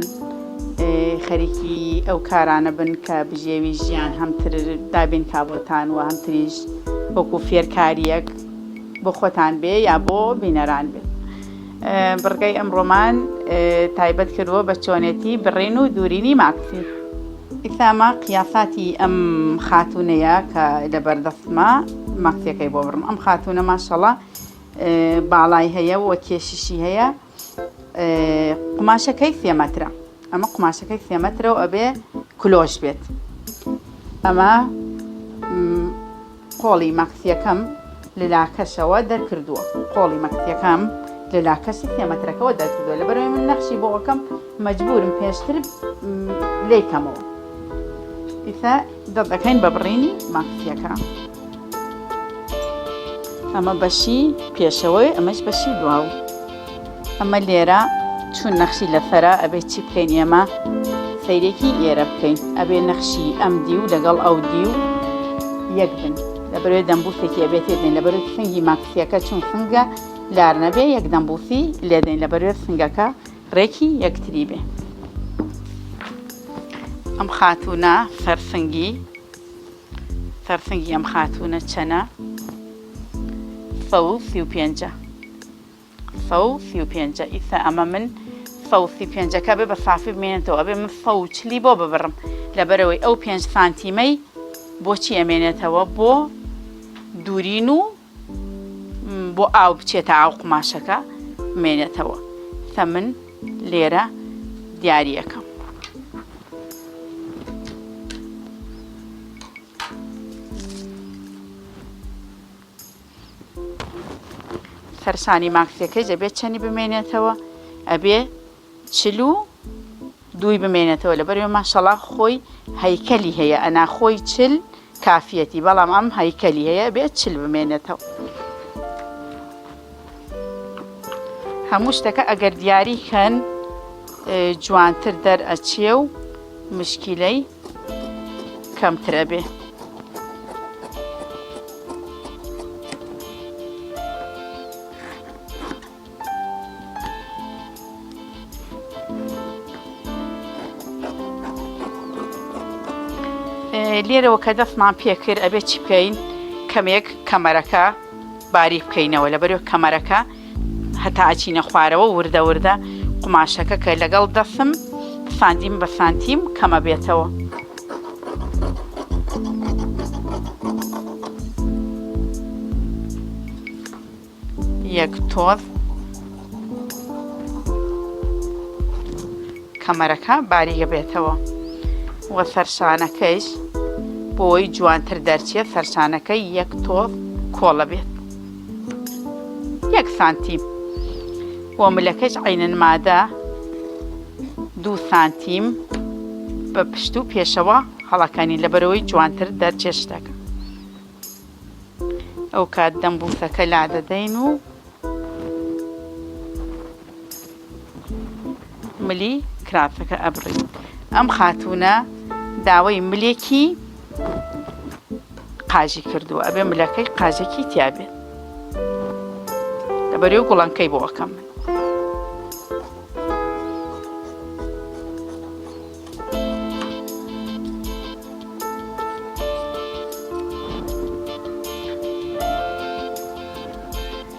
خەریکی ئەو کارانە بن کە بژێوی ژیان هەمتر دابین کابۆتان و هەمتریش وەکو فێرکاریەک بۆ خۆتان بێ یا بۆ بینەران بێت. بڕگەی ئەمڕۆمان تایبەت کردووە بە چۆنێتی بڕین و دوورینی ماکسی. ئیساما قیاساتی ئەم خاتونەیە کە لە بەردەستمە ماکسیەکەی بۆ بڕم. ئەم خاتونە ماشەڵە باڵای هەیە و کێششی هەیە. قماشەکەی 3 مەترە. ئەمە قماشەکەی 3 مەترە و ئەبێ کلۆش بێت. ئەمە قۆڵی ماکسیەکەم لە لاکەشەوە دەرکردووە. قۆڵی ماکسیەکەم لە لاکەشی 3 مەترەکەەوە دەرکردووە. لەبەرەوەی من نەخشی بۆ ئەەکەم مەجبورم پێشتر لێکەمەوە. ئیسا دەکەین بە بڕینی ماکسیەکە. ئەمە بەشی پێشەوەی ئەمەش بەشی دواو. ئەمە لێرە چون نەخشی لەسەرە ئەبێ چی بکەین ئێمە سەیرێکی ئێرە بکەین. ئەبێ نەخشی ئەم دی و لەگەڵ ئەو دی و یەک بن. لەبەرەوەی دەمبوسێکی ئەبێ تێدەین لەبەرەوەی سنگی ماکسیەکە چون سنگە لار نەبێ یەک دەمبوسی لێدەین لەبەرەوەی سنگەکە ڕێکی یەکتری بێ. ئەم خاتونە سەرسنگی ئەم خاتونە چەنە؟ 135. ئیسا ئەمە من 135ەکە بێ بە سافی بمێنێتەوە ئەبێ من 140 بۆ ببڕم لەبەرەوەی ئەو 5 سانتیمەی بۆچی ئەمێنێتەوە بۆ دوورین و بۆ ئاو بچێتە ئاو قماشەکە مێنێتەوە. ئیسا من لێرە دیاریەکەم. سەرسانی ماکسیەکەی دەبێت چەندی بمێنێتەوە؟ ئەبێ 42 بمێنێتەوە لەبەرەوەی ماشەڵا خۆی هەیکەلی هەیە ئەنا خۆی 40 کافیەتی بەڵام ئەم هەیکەلی هەیە بێت 40 بمێنێتەوە. هەموو شتەکە ئەگەر دیاری کەن جوانتر دەرئەچێ و مشکیلەی کەمترە بێ. لێرەوە کە دەستمان پێکرد ئەبێ چی بکەین؟ کەمێک کەمەرەکە باری بکەینەوە لەبەرەوە کەمەرەکە هەتا ئەچینە خوارەوە وردە قماشەکە کە لەگەڵ دەسم سانتیم بە سانتیم کەمە بێتەوە. یەک تۆز کەمەرەکە باریگە بێتەوە وە سەرشانەکەیش بۆی جوانتر دەرچێت سەرشانەکەی یەک تۆز کۆڵە بێت 1 سانتیم بۆ ملەکەش عینەن مادە 2 سانتیم بە پشت و پێشەوە هەڵەکانی لەبەرەوەی جوانتر دەرچێت شتەکە. ئەو کات دەمبوسەکە لا دەدەین و ملی کرافەکە ئەبڕین. ئەم خاتونە داوای ملێکی قاژی کردووە ئەبێ ملەکەی قاژێکی تیابێت لەبەرەوەی گوڵەنکەی بۆ ئەەکەم من.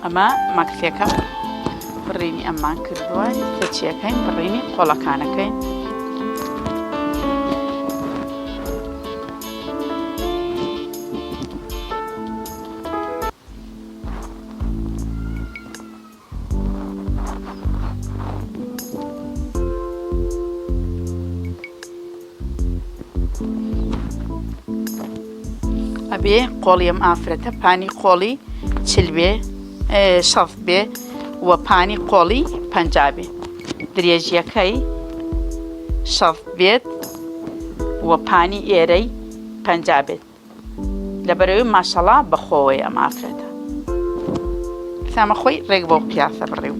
ئەمە ماکسیەکە بڕینی ئەممان کردووە سەچیەکەین بڕینی قۆڵەکانەکەین. ئەبێ قۆڵی ئەم ئافرەتە پانی قۆڵی 60 بێ وە پانی قۆڵی 50 بێ. درێژیەکەی 60 بێت وە پانی ئێرەی 50 بێت لەبەرەوەی ماشەڵا بەخۆوەی ئەم ئافرەتە. سامە خۆی ڕێک بۆ پیاسە بڕێو.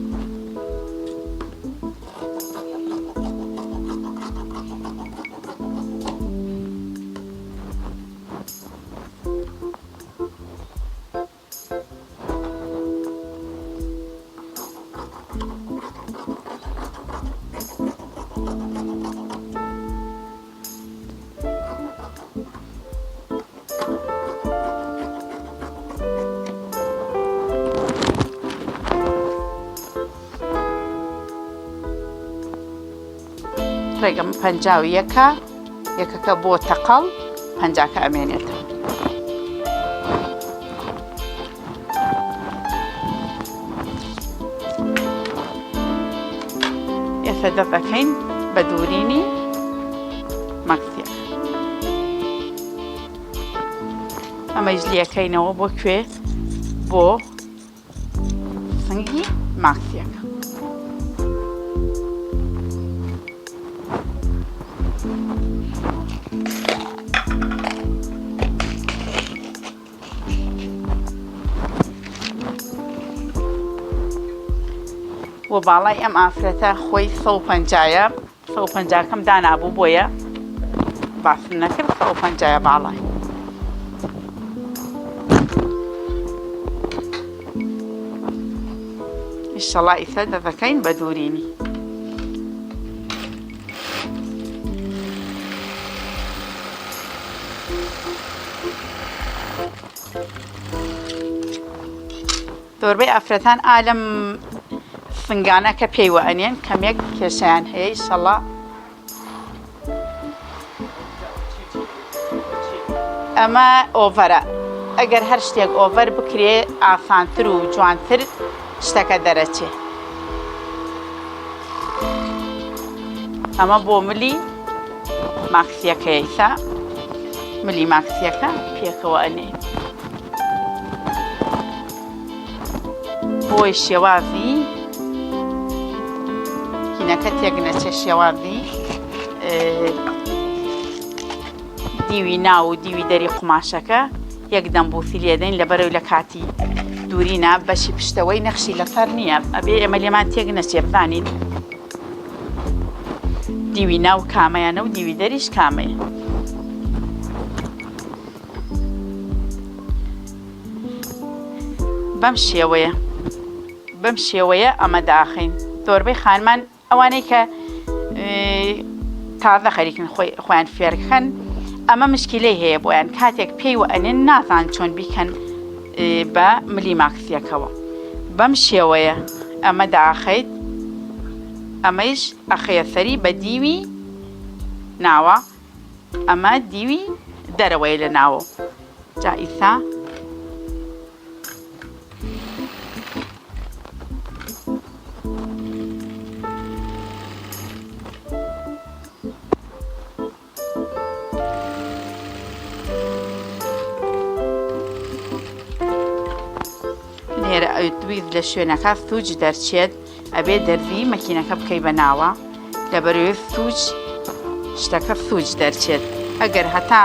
ڕێگەم 51 یەکەکە بۆ تەقەڵ 50کە ئەمێنێتەوە. ئێستا دەست دەکەین بە دوورینی ماکسیەکە. ئەمەش لێکەینەوە بۆ کوێ بۆ سنگی ماکسیەکە. و باڵای ئەم ئافرەتە خۆی 150 150کەم دانابوو بۆیە باسم نەکرد 150 باڵای. ئینشەڵا ئیسا دەکەین بە دوورینی. زۆربەی ئافرەتان ئالەم سنگانە کە پێیوە ئەنێن کەمێک کێشیان هەیە ئینشەڵا ئەمە ئۆڤەرە. ئەگەر هەر شتێک ئۆڤەر بکرێ ئاسانتر و جوانتر شتەکە دەرەچێ. ئەمە بۆ ملی ماکسیەکە ئیسا ملی ماکسیەکە پێکەوە ئەنێ بۆی شێوازی کینەکە تێک نەچێ شێوازی دیوی ناو و دیوی دەری قماشەکە یەک دەمبوسی لێدەین لەبەرەوەی لە کاتی دوورینە بەشی پشتەوەی نەخشی لەسەر نییە. ئەبێ ئێمە لێمان تێک نەچێ بزانین دیوی ناو کامەیانە و دیوی دەریش کامەیە. بەم شێوەیە ئەمە داخین. زۆربەی خانمان ئەوانەی کە تازە خەریکن خۆیان فێرکەن ئەمە مشکلەی هەیە بۆیان کاتێک پێی و ئەنێن نازان چۆن بیکەن بە ملی ماکسیەکەوە. بەم شێوەیە ئەمە داخیت ئەمەیش ئەخەیەسەری بە دیوی ناوە ئەمە دیوی دەرەوەی لە ناوە جا ئیسا لێرە ئەویت لە شوێنەکە سووج دەرچێت ئەبێ دەرزی مەکینەکە بکەی بە ناوە لەبەرەوەی سووج شتەکە سووج دەرچێت ئەگەر هەتا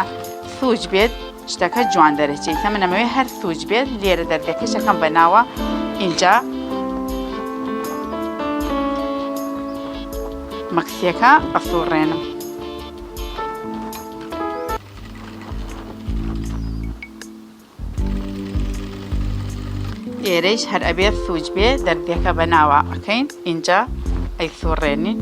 سووج بێت شتەکە جوان دەرەچێت کە من ئەمەوێ هەر سووج بێت لێرە دەردەکەشەکەم بە ناوە ئینجا مەکسیەکە ئەسوڕێنم ئێرەیش هەر ئەبێت سووج بێ دەردێکە بە ناوە ئەکەین ئینجا ئەیسوڕێنین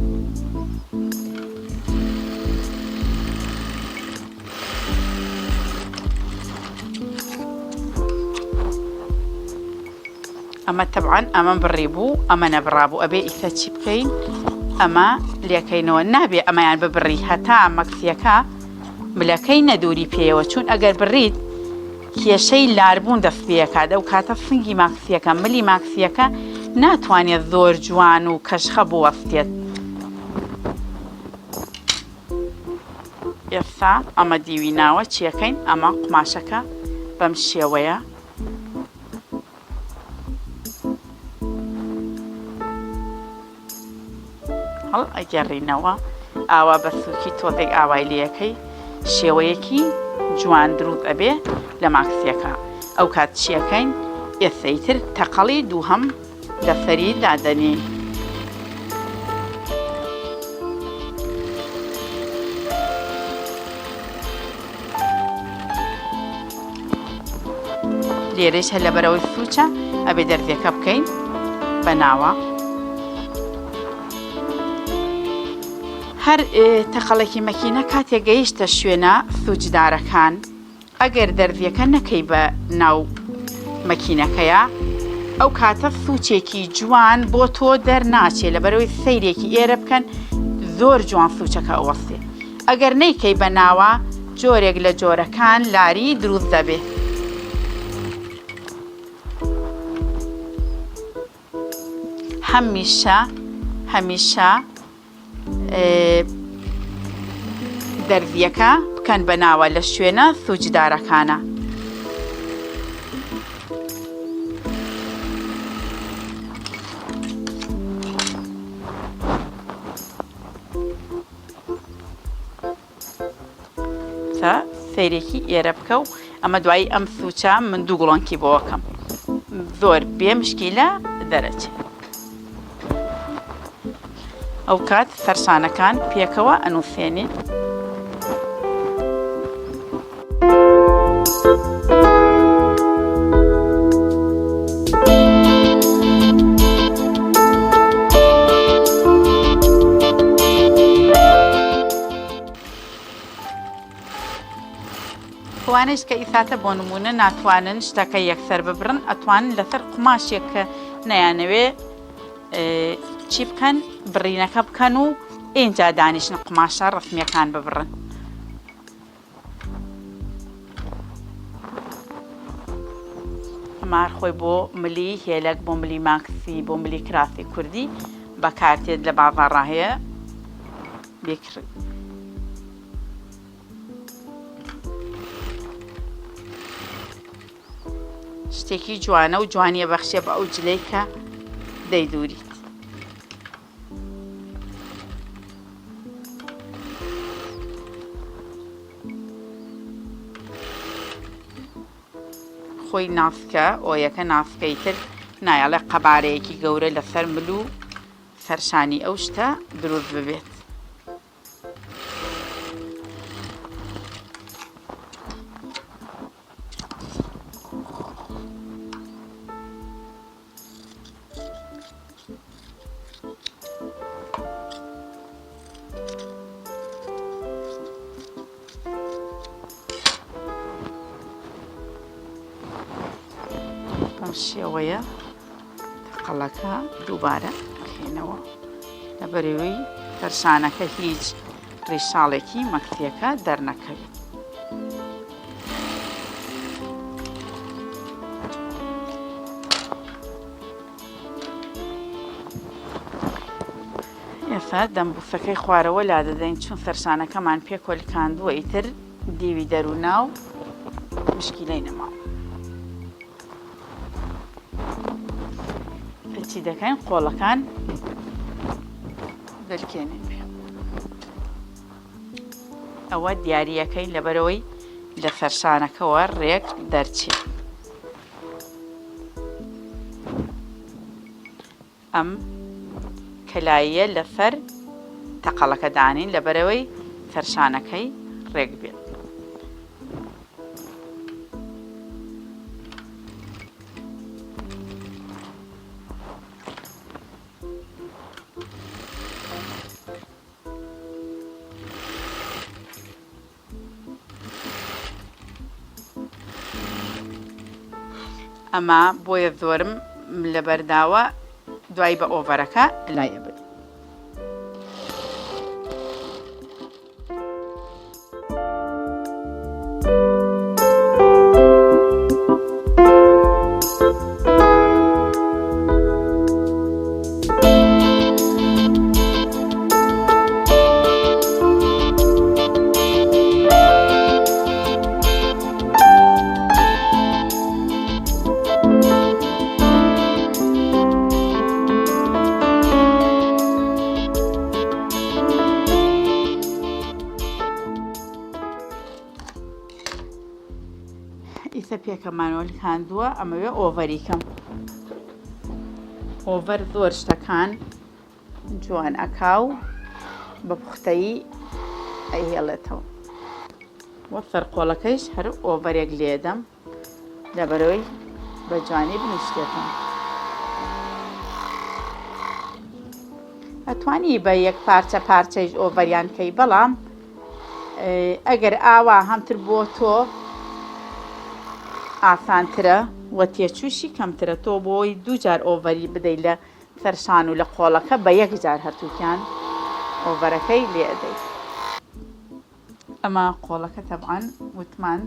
ئەمە تەبعاً ئەمە بڕی بوو ئەمە نەبڕابوو ئەبێ ئیسە چی بکەین ئەمە لێکەینەوە نابێ ئەمەیان ببڕی هەتا مەکسیەکە ملەکەی نەدووری پێیەوە چون ئەگەر بڕیت کێشەی لاربوون دەست پێەکات ئەو کاتە سنگی ماکسیەکە ملی ماکسیەکە ناتوانێت زۆر جوان و کەشخە بوەستێت ئێستا ئەمە دیوی ناوە چیەکەین ئەمە قماشەکە بەم شێوەیە هەڵ ئەگەڕینەوە ئاوا بە سووکی تۆزێک ئاوای لەکەی شێوەیەکی جوان دروست ئەبێ لە ماکسیەکە ئەو کات چیەکەین ئێسەیتر تەقەڵی دووهەم لەسەری دادەنین لێرەش هە لەبەرەوەی سووچە ئەبێ دەردێکە بکەین بە ناوە هەر تەقەڵێکی مەکینە کاتێک گەیشتە شوێنە سووجدارەکان ئەگەر دەردیەکە نەکەی بە ناو مەکینەکەیە ئەو کاتە سووچێکی جوان بۆ تۆ دەرناچێت لەبەرەوەی سەیرێکی ئێرە بکەن زۆر جوان سووچەکە ئەوەستێ ئەگەر نەیکەی بە ناوە جۆرێک لە جۆرەکان لاری دروست دەبێت هەمیشە دەردیەکە بکەن بە ناوە لە شوێنە سووجدارەکانە سەیرێکی ئێرە بکە و ئەمە دوایی ئەم سووچە من دوو گوڵۆنکی بۆەکەم زۆر بێ مشکیلە دەرەچێت ئەو کات سەرشانەکان پێکەوە ئەنووسێنین ئەوانش کە ئیساتە بۆ نمونە ناتوانن شتەکە یەکسەر ببڕن ئەتوانن لەسەر قماشێک کە نەیانەوێ چی بکەن بڕینەکە بکەن و ئینجا دانیشن قماشە ڕسمیەکان ببڕن ئەمار خۆی بۆ ملی هێلک بۆ ملی ماکسی بۆ ملی کراسی کوردی بەکارتێت لە بازاڕا هەیە بێکرد شتێکی جوانە و جوانیە بەخشێ بە ئەو جلەی کە دەیدووریت خۆی ناسکە ئۆیەکە ناسکەی تر نایەڵێ قەبارەیەکی گەورە لەسەر مل و سەرشانی ئەو شتە دروست ببێت بەم شێوەیە تەقەڵەکە دووبارە بکەینەوە لە بەرەوەی فەرشانەکە هیچ ڕیشاڵێکی مەکتیەکە دەرنەکەوێت. ئێستا دەمبوسەکەی خوارەوە لا دەدەین چون فەرشانەکەمان پێ کۆلکاندووە ئیتر دیوی دەرووناو مشکیلەی نەماوە. چی دەکەین قۆڵەکان دەرکێنین پێ. ئەوە دیاریەکەی لەبەرەوەی لە فەرشانەکەەوە ڕێک دەرچێت. ئەم کەلاییە لەسەر تەقەڵەکە دانین لەبەرەوەی فەرشانەکەی ڕێک بێت. ئەمە بۆیە زۆرم لە بەرداوە دوای بە ئۆڤەرەکە لایە بێت. ئیسە پێکەمانەوە کاندووە ئەمەوێ ئۆڤەریکەم. ئۆڤەر زۆر شتەکان جوان ئەکاو بە پوختەیی ئەهێڵێتەوە. وە سەرقۆڵەکەیش هەر ئۆڤەرێک لێدەم لەبەرەوەی بە جوانی بنیشتێتەوە. ئەتوانی بە یەک پارچە پارچەیش ئۆڤەریان کەی، بەڵام ئەگەر ئاوا هەمتر بۆ تۆ ئاسانترە وە تێچووشی کەمترە، تۆ بۆی دوو جار ئۆڤەری بدەیت لە فەرشان و لە قۆڵەکە بە یەک جار هەرتووکیان ئۆڤەرەکەی لێ ئەدەیت. ئەمە قۆڵەکە تەبعاً وتمان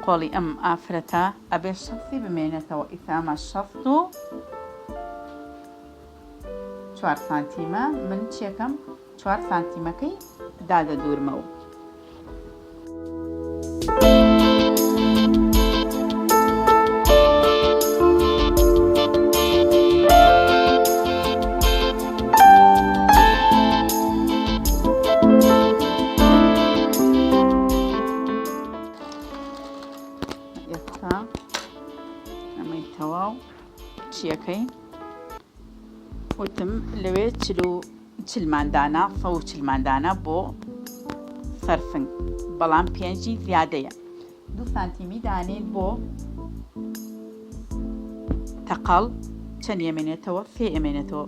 قۆڵی ئەم ئافرەتە ئەبێ شەخصی بمێنێتەوە. ئیسامە 64 سانتیمە، من چێکەم 4 سانتیمەکەی دادەدورمەوە. ئەمەی تەواو چیەکەی وتم لەوێ 40 مادانە 140 مادانە بۆ سەرفنگ، بەڵام 5 زیادەیە. 2 سانتیمی دانێت بۆ تەقەڵ چەند ئەمێنێتەوە؟ 3 ئەمێنێتەوە.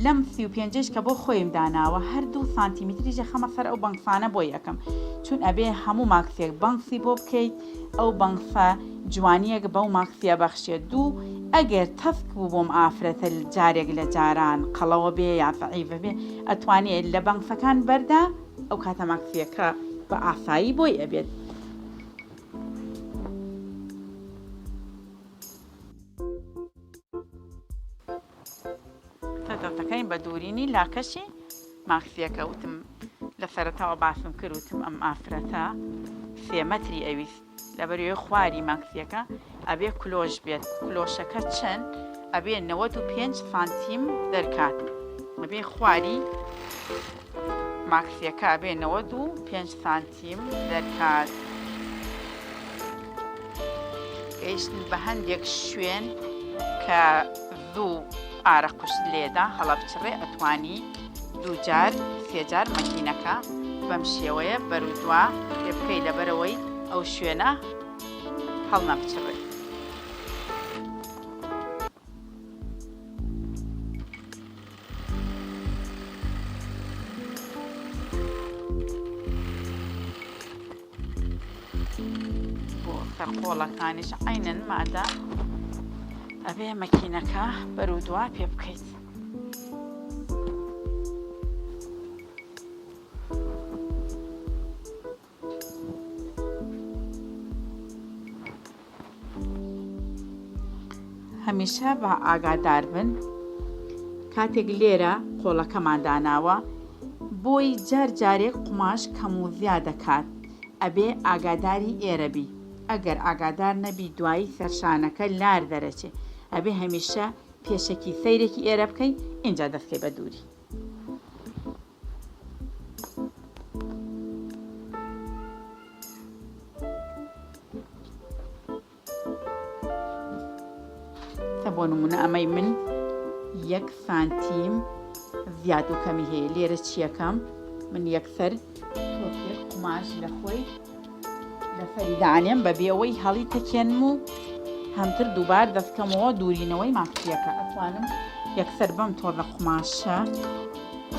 لەم 35 کە بۆ خۆیم داناوە هەر 2 سانتیمتریژە خەمە سەر ئەو بەنگفانە بۆ یەکەم، چون ئەبێ هەموو ماکسێک بەنگسی بۆ بکەیت ئەو بەنگفە جوانیەک بەو ماکسیە بەخشێت. دوو ئەگەر تەفک بوو بۆم ئافرەتە جارێک لە جاران قەڵەوە بێ یا فەعیڤە بێ، ئەتوانێت لە بەنگفەکان بەردا ئەو کاتە ماکسیەکە بە ئاسایی بۆی ئەبێت. تەتەکەین بە دوورینی لاکەشی ماکسیەکە. وتم لە سەرەتاوە باسم کرد، وتم ئەم ئافرەتە 3 مەتری ئەویست، لەبەرەوەی خواری ماکسیەکە ئەبێ کلۆژ بێت. کلۆشەکە چەند؟ ئەبێ 95 سانتیم دەرکات. ئەبێ خواری ماکسیەکە ئەبێ 95 سانتیم دەرکات. گەیشتن بە هەندێک شوێن کە دوو ئارە قوشت لێدا هەڵە بچڕێ، ئەتوانی 2 جار 3 جار مەکینەکە بەم شێوەیە بەرودوا پێ بکەی لەبەرەوەی ئەو شوێنە هەڵ نەبچڕێت. بۆ سەرقۆڵەکانیش عینەن مادە ئەبێ مەکینەکە بەرودوا پێ بکەیت. هەمیشە بە ئاگادار بن کاتێک لێرە قۆڵەکەمان داناوە بۆی جار جارێک قوماش کەم و زیاد دەکات ئەبێ ئاگاداری ئێرەبی ئەگەر ئاگادار نەبی دوایی سەرشانەکە لار دەرەچێ ئەبێ هەمیشە پێشەکی سەیرێکی ئێرە بکەی اینجا دەستکەی بە دووری بۆ نمونە ئەمەی من 1 سانتیم زیاد و کەمی هەیە لێرە چیەکەم من یەکسەر تۆپێک قوماش لە خۆی لەسەری دانێم بەبێ ئەوەی هەڵی تەکێنم و هەمتر دووبار دەستکەمەوە دوورینەوەی ماکسیەکە ئەتوانم یەکسەر بەم تۆڕ لە قوماشە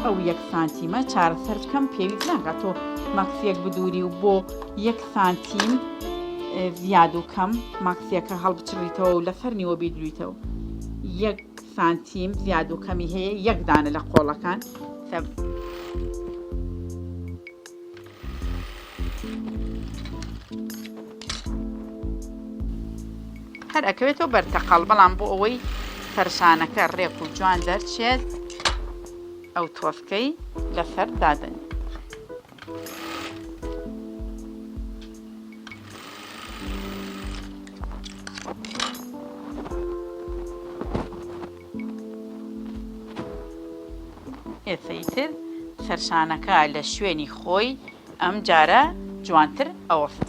ئەو 1 سانتیمە چارەسەر بکەم پێویست ناکات تۆ ماکسیەک بدووری و بۆ 1 سانتیم زیاد و کەم ماکسیەکە هەڵبچڕیتەوە و لەسەر نیوە بیدرویتەوە 1 سانتیم زیاد و کەمی هەیە 1 دانە لە قۆڵەکان هەر ئەکەوێتەوە بەرتەقەڵ بەڵام بۆ ئەوەی سەرشانەکە ڕێک و جوان دەرچێت ئەو تۆسکەی لەسەر دادەن ئێسەیتر سەرشانەکە لە شوێنی خۆی ئەم جارە جوانتر ئەوەست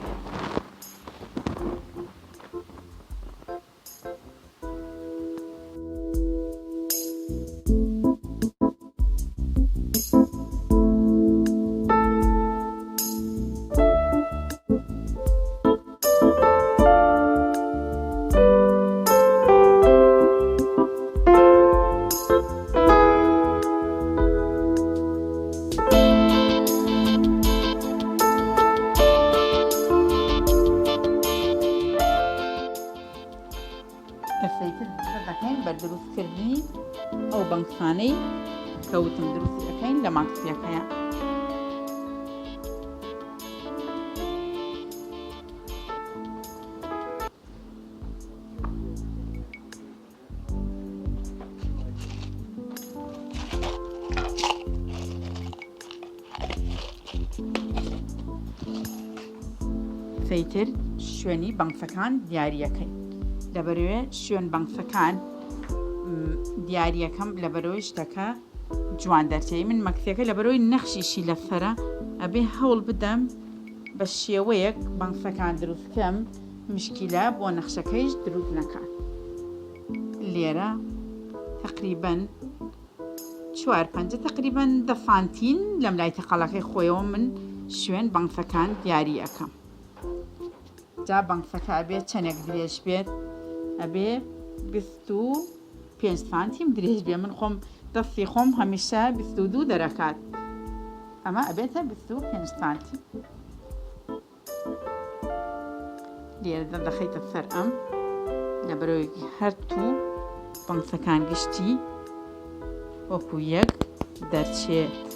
دروستکردنی ئەو بەنگخانەی کەوتم دروستی ئەەکەین لە ماکسیەکەیە سەیتر شوێنی بەنگسەکان دیاریەکەی لەبەرەوەی شوێن بەنگسەکان دیاریەکەم لەبەرەوەی شتەکە جوان دەرچێت من مەکسیەکە لەبەرەوەی نەخشیشی لەسەرە ئەبێ هەوڵ بدەم بە شێوەیەک بەنگسەکان دروستکەم مشکیلە بۆ نەخشەکەیش دروست نەکات لێرە تقریبەن 4-5 تقریبەن 10 سانتین لەم لای تەقەڵەکەی خۆیەوە من شوێن بەنگسەکان دیاری ئەەکەم جا بەنگسەکە ئەبێ چەندێک درێژ بێت ئەبێ 25 سانتیم درێژ بێ من خۆم دەستی خۆم هەمیشە 22 دەرەکات ئەمە ئەبێتە 25 سانتیم لێرە دەخەیتە سەر ئەم لەبەرەوەی هەرتوو بەنگسەکان گشتی وەکو یەک دەرچێت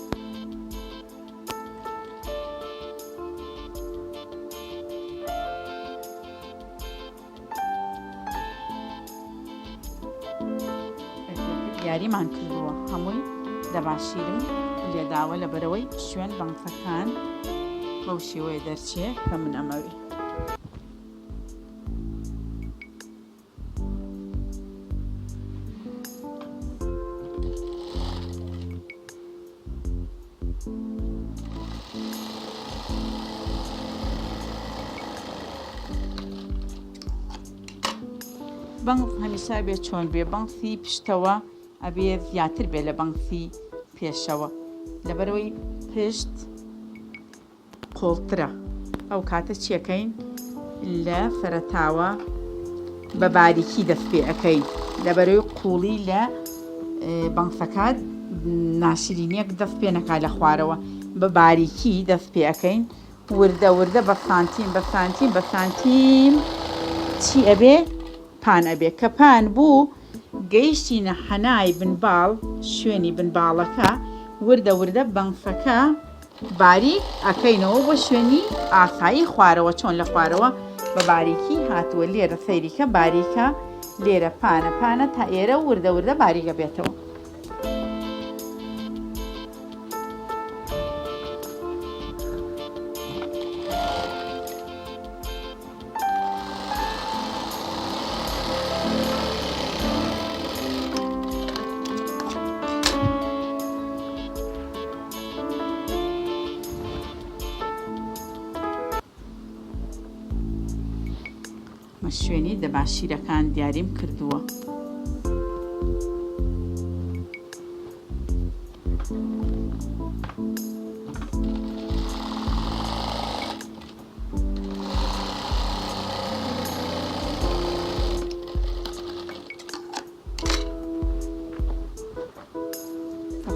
یاریمان کردووە هەمووی دەباشیرم لێداوە لەبەرەوەی شوێن بەنگسەکان بەو شێوەیە دەرچێ کە من ئەمەوی بەنگ هەمیشا بێ چۆن بێ بەنگسی پشتەوە ئەبێ زیاتر بێ لە بەنگسی پێشەوە لەبەرەوەی پشت قۆڵترە ئەو کاتە چیەکەین لە سەرەتاوە بە باریکی دەست پێ ئەەکەین لەبەرەوەی قوڵی لە بەنگسەکات ناشرینیەک دەست پێ نەکات لە خوارەوە بە باریکی دەست پێ ئەەکەین وردە وردە بە سانتیم بە سانتیم بە سانتیم چی ئەبێ پان ئەبێ کە پان بوو گەیشتینە حەنای بنباڵ شوێنی بنباڵەکە وردە وردە بەنگسەکە باریک ئەکەینەوە بۆ شوێنی ئاسایی خوارەوە چۆن لە خوارەوە بە باریکی هاتووە لێرە سەیریکە باریکە لێرە پانە تا ئێرە وردە باریگە بێتەوە. شوێنی دەباشیرەکان دیاریم کردووە.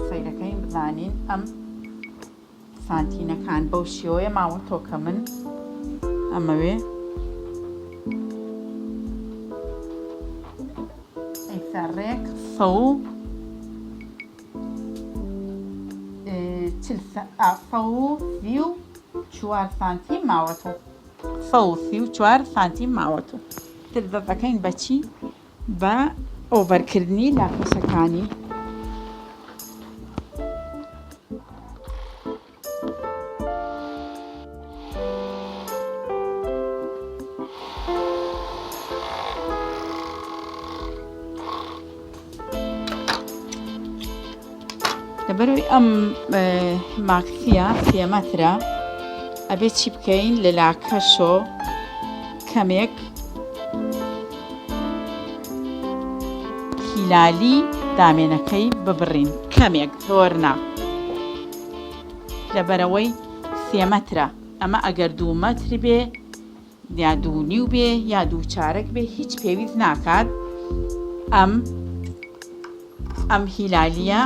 سەیرەکەی بزانین ئەم سانتینەکان بەو شێوەیە ماوە تۆکە من ئەمەوێ ڕێک چوار سانتیم ماوەتۆ 34 سانتیم ماوەتۆ تر دەکەین بەچی بە ئۆڤەرکردنی لاکۆسەکانی. لەبەرەوەی ئەم ماکسیە 3 مەترە ئەبێ چی بکەین لە لاکەشۆ کەمێک هیلالی دامێنەکەی ببڕین کەمێک زۆرنا لەبەرەوەی 3 مەترە ئەمە ئەگەر 2 مەتر بێ یا 2.5 بێ یا 2 چارەک بێ هیچ پێویست ناکات ئەم هیلالیە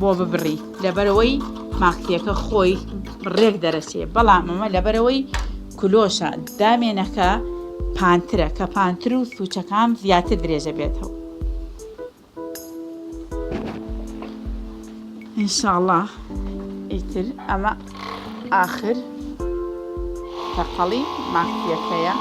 بۆ ببڕی لەبەرەوەی ماکسیەکە خۆی ڕێک دەرەچێ بەڵام ئەمە لەبەرەوەی کلۆشە دامێنەکە پانترە کە پانتر و سوچەکان زیاتر درێژە بێتەوە. ئینشاءڵڵا ئیتر ئەمە ئاخر تەقەڵی ماکسیەکەیە.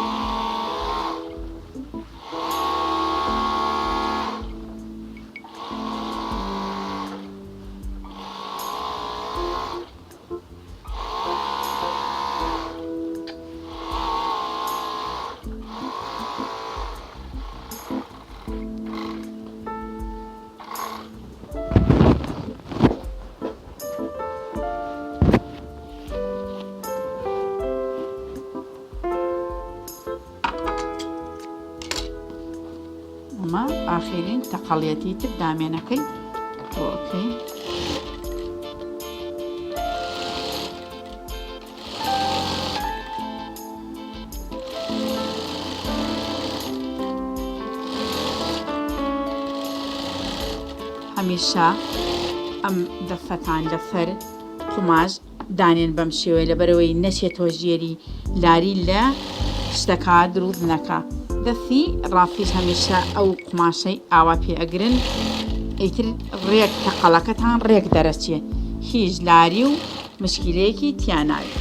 ئەمە ئاخرین تەقەڵیەتی تر دامێنەکەی بۆکەی هەمیشە ئەم دەفەتان لەسەر قوماش دانێن بەم شێوەیە لەبەرەوەی نەچێتۆ ژێری لاری لە شتەکە دروست نەکە. دەستی ڕاستیش هەمیشە ئەو قماشەی ئاوا پێ ئەگرن ئیتر ڕێک تەقەڵەکەتان ڕێک دەرەچێ هیچ لاری و مشکلەیەکی تیاناوی.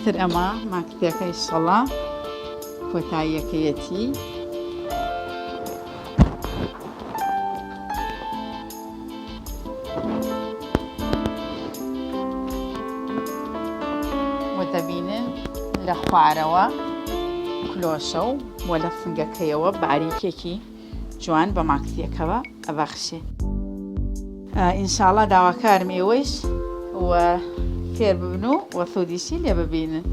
تر ئەمە ماکسیەکەی شەڵا کۆتاییەکەیەتی وە دەبینن لە خوارەوە کلۆشە و وە لە فنگەکەیەوە باریکێکی جوان بە ماکسیەکەوە ئەبەخشێ. ئینشاڵڵا داواکارم ئێوەش وە فێر ببن و وەسوودیشی لێ ببینن.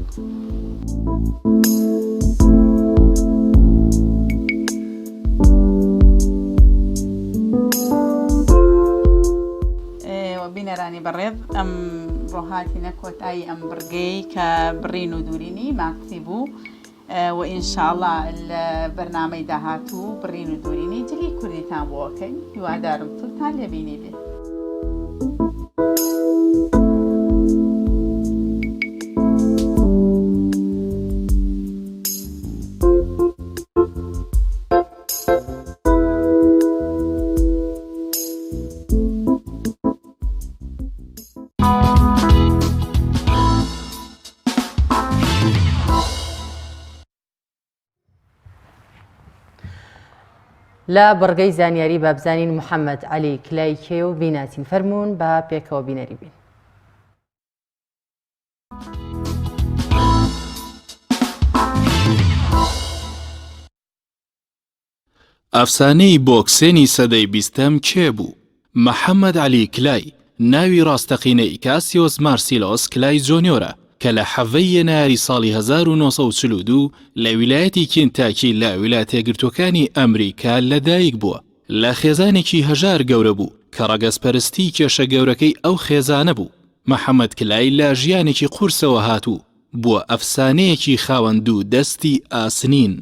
بینەرانی بەڕێز ئەم ڕۆهاتینە کۆتایی ئەم بڕگەی کە بڕین و دوورینی ماکسی بوو و ئینشاءڵڵا لە بەرنامەی داهاتوو بڕین و دوورینی جلی کوردیتان بۆکەین هیوادارم سوودتان لێبینی بێ. لە بڕگەی زانیاری بابزانین محەممەد عەلی کلای کێ و بیناتین فەرمونون بە پێکەوە بینەری بین. ئەفسانەی بۆکسێنی سەدەی بیستەم کێ بوو؟ محەممەد عەلی کلای ناوی ڕاستەقینەی کاسیۆس مارسیلۆس کلای جۆنیۆرە کە لە حەڤەی یەنایاری ساڵی 1942 لە ویلایەتی کینتاکی لە ویلایەتە یەکگرتووەکانی ئەمریکا لەدایک بووە. لە خێزانێکی هەژار گەورە بوو کە ڕەگەزپەرستی کێشە گەورەکەی ئەو خێزانە بوو. محەممەد کلای لە ژیانێکی قورسەوە هاتوو بووە ئەفسانەیەکی خاوەند و دەستی ئاسنین.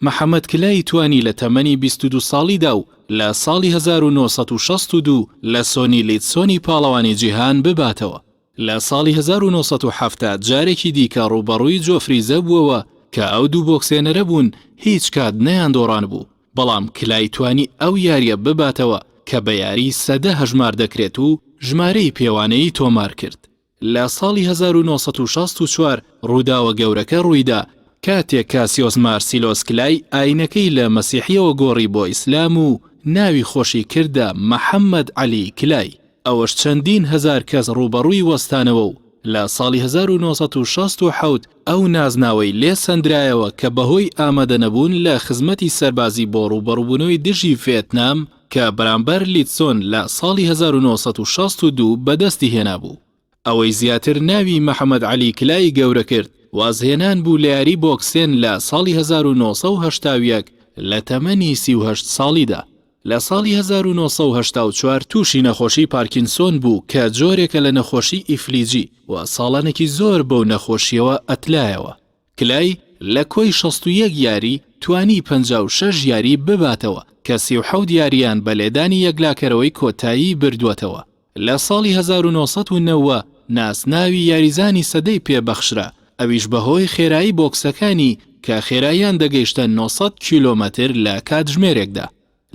محەممەد کلای توانی لە تەمەنی 22 ساڵیدا و لە ساڵی 1962 لە سۆنی لیتسۆنی پاڵەوانی جیهان بباتەوە. لە ساڵی 1970 جارێکی دیکە ڕوبەڕووی جۆفریزە بووەوە کە ئەو دوو بۆکسێنەرە بوون هیچ کات نەیاندۆڕان بوو، بەڵام کلای توانی ئەو یاریە بباتەوە کە بە یاری سەدە هەژمار دەکرێت و ژمارەی پێوانەی تۆمار کرد. لە ساڵی 1964 ڕووداوە گەورەکە ڕوویدا کاتێک کاسیۆس مارسیلۆس کلای ئاینەکەی لە مەسیحیەوە گۆڕی بۆ ئیسلام و ناوی خۆشی کردە محەممەد عەلی کلای. ئەوەش چەندین هەزار کەس ڕوبەڕووی وەستانەوە و لە ساڵی 1967 ئەو نازناوەی لێ سەندرایەوە کە بەهۆی ئامادەنەبوون لە خزمەتی سەربازی بۆ ڕوبەڕووبوونەوەی دژی ڤێتنام کە بەرامبەر لیتسۆن لە ساڵی 1962 بەدەستی هێنا بوو. ئەوەی زیاتر ناوی محەممەد عەلی کلای گەورە کرد وازهێنان بوو لە یاری بۆکسێن لە ساڵی 1970 لە تەمەنی 38 ساڵیدا. لە ساڵی 1984 تووشی نەخۆشی پارکینسۆن بوو کە جۆرێکە لە نەخۆشی ئیفلیجی و ساڵانێکی زۆر بەو نەخۆشیەوە ئەتلایەوە. کلای لە کۆی 61 یاری توانی 56 یاری بباتەوە کە 37 یاریان بە لێدانی یەکلاکەرەوەی کۆتایی بردووەتەوە. لە ساڵی 1990 ناسناوی یاریزانی سەدەی پێبەخشرا، ئەویش بەهۆی خێرایی بۆکسەکانی کە خێراییان دەگەیشتە 900 کیلۆمەتر لە کاتژمێرێکدا.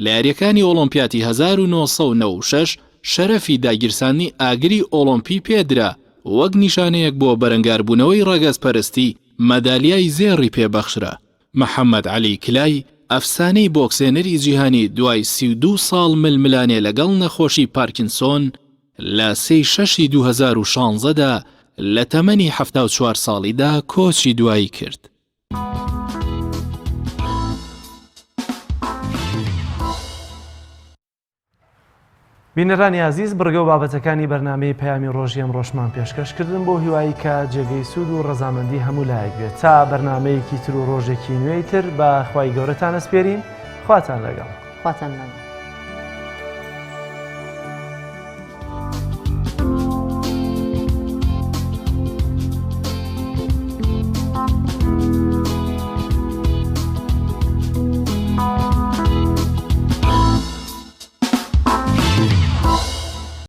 لە یاریەکانی ئۆلۆمپیاتی 1996 شەرەفی داگیرسانی ئاگری ئۆلۆمپی پێدرا وەک نیشانەیەک بۆ بەرەنگاربوونەوەی ڕەگەزپەرستی مەدالیای زێڕی پێبەخشرا. محەممەد عەلی کلای ئەفسانەی بۆکسێنەری جیهانی دوای 32 ساڵ ململانێ لەگەڵ نەخۆشی پارکینسۆن لە 3/6 2016دا لە تەمەنی 74 ساڵیدا کۆچی دوایی کرد. بینەرانی عزیز بڕگە و بابەتەکانی بەرنامەی پەیامی ڕۆژی ئەم ڕۆژمان پێشکەشکردن بۆ هیوایی کە جێگەی سوود و ڕەزامەندی هەموو لایەک بێت. تا بەرنامەیەکی تر و ڕۆژێکی نوێی تر بە خوای گەورەتان ئەسپێرین. خواتان لەگەڵ. خواتان لەگەڵ.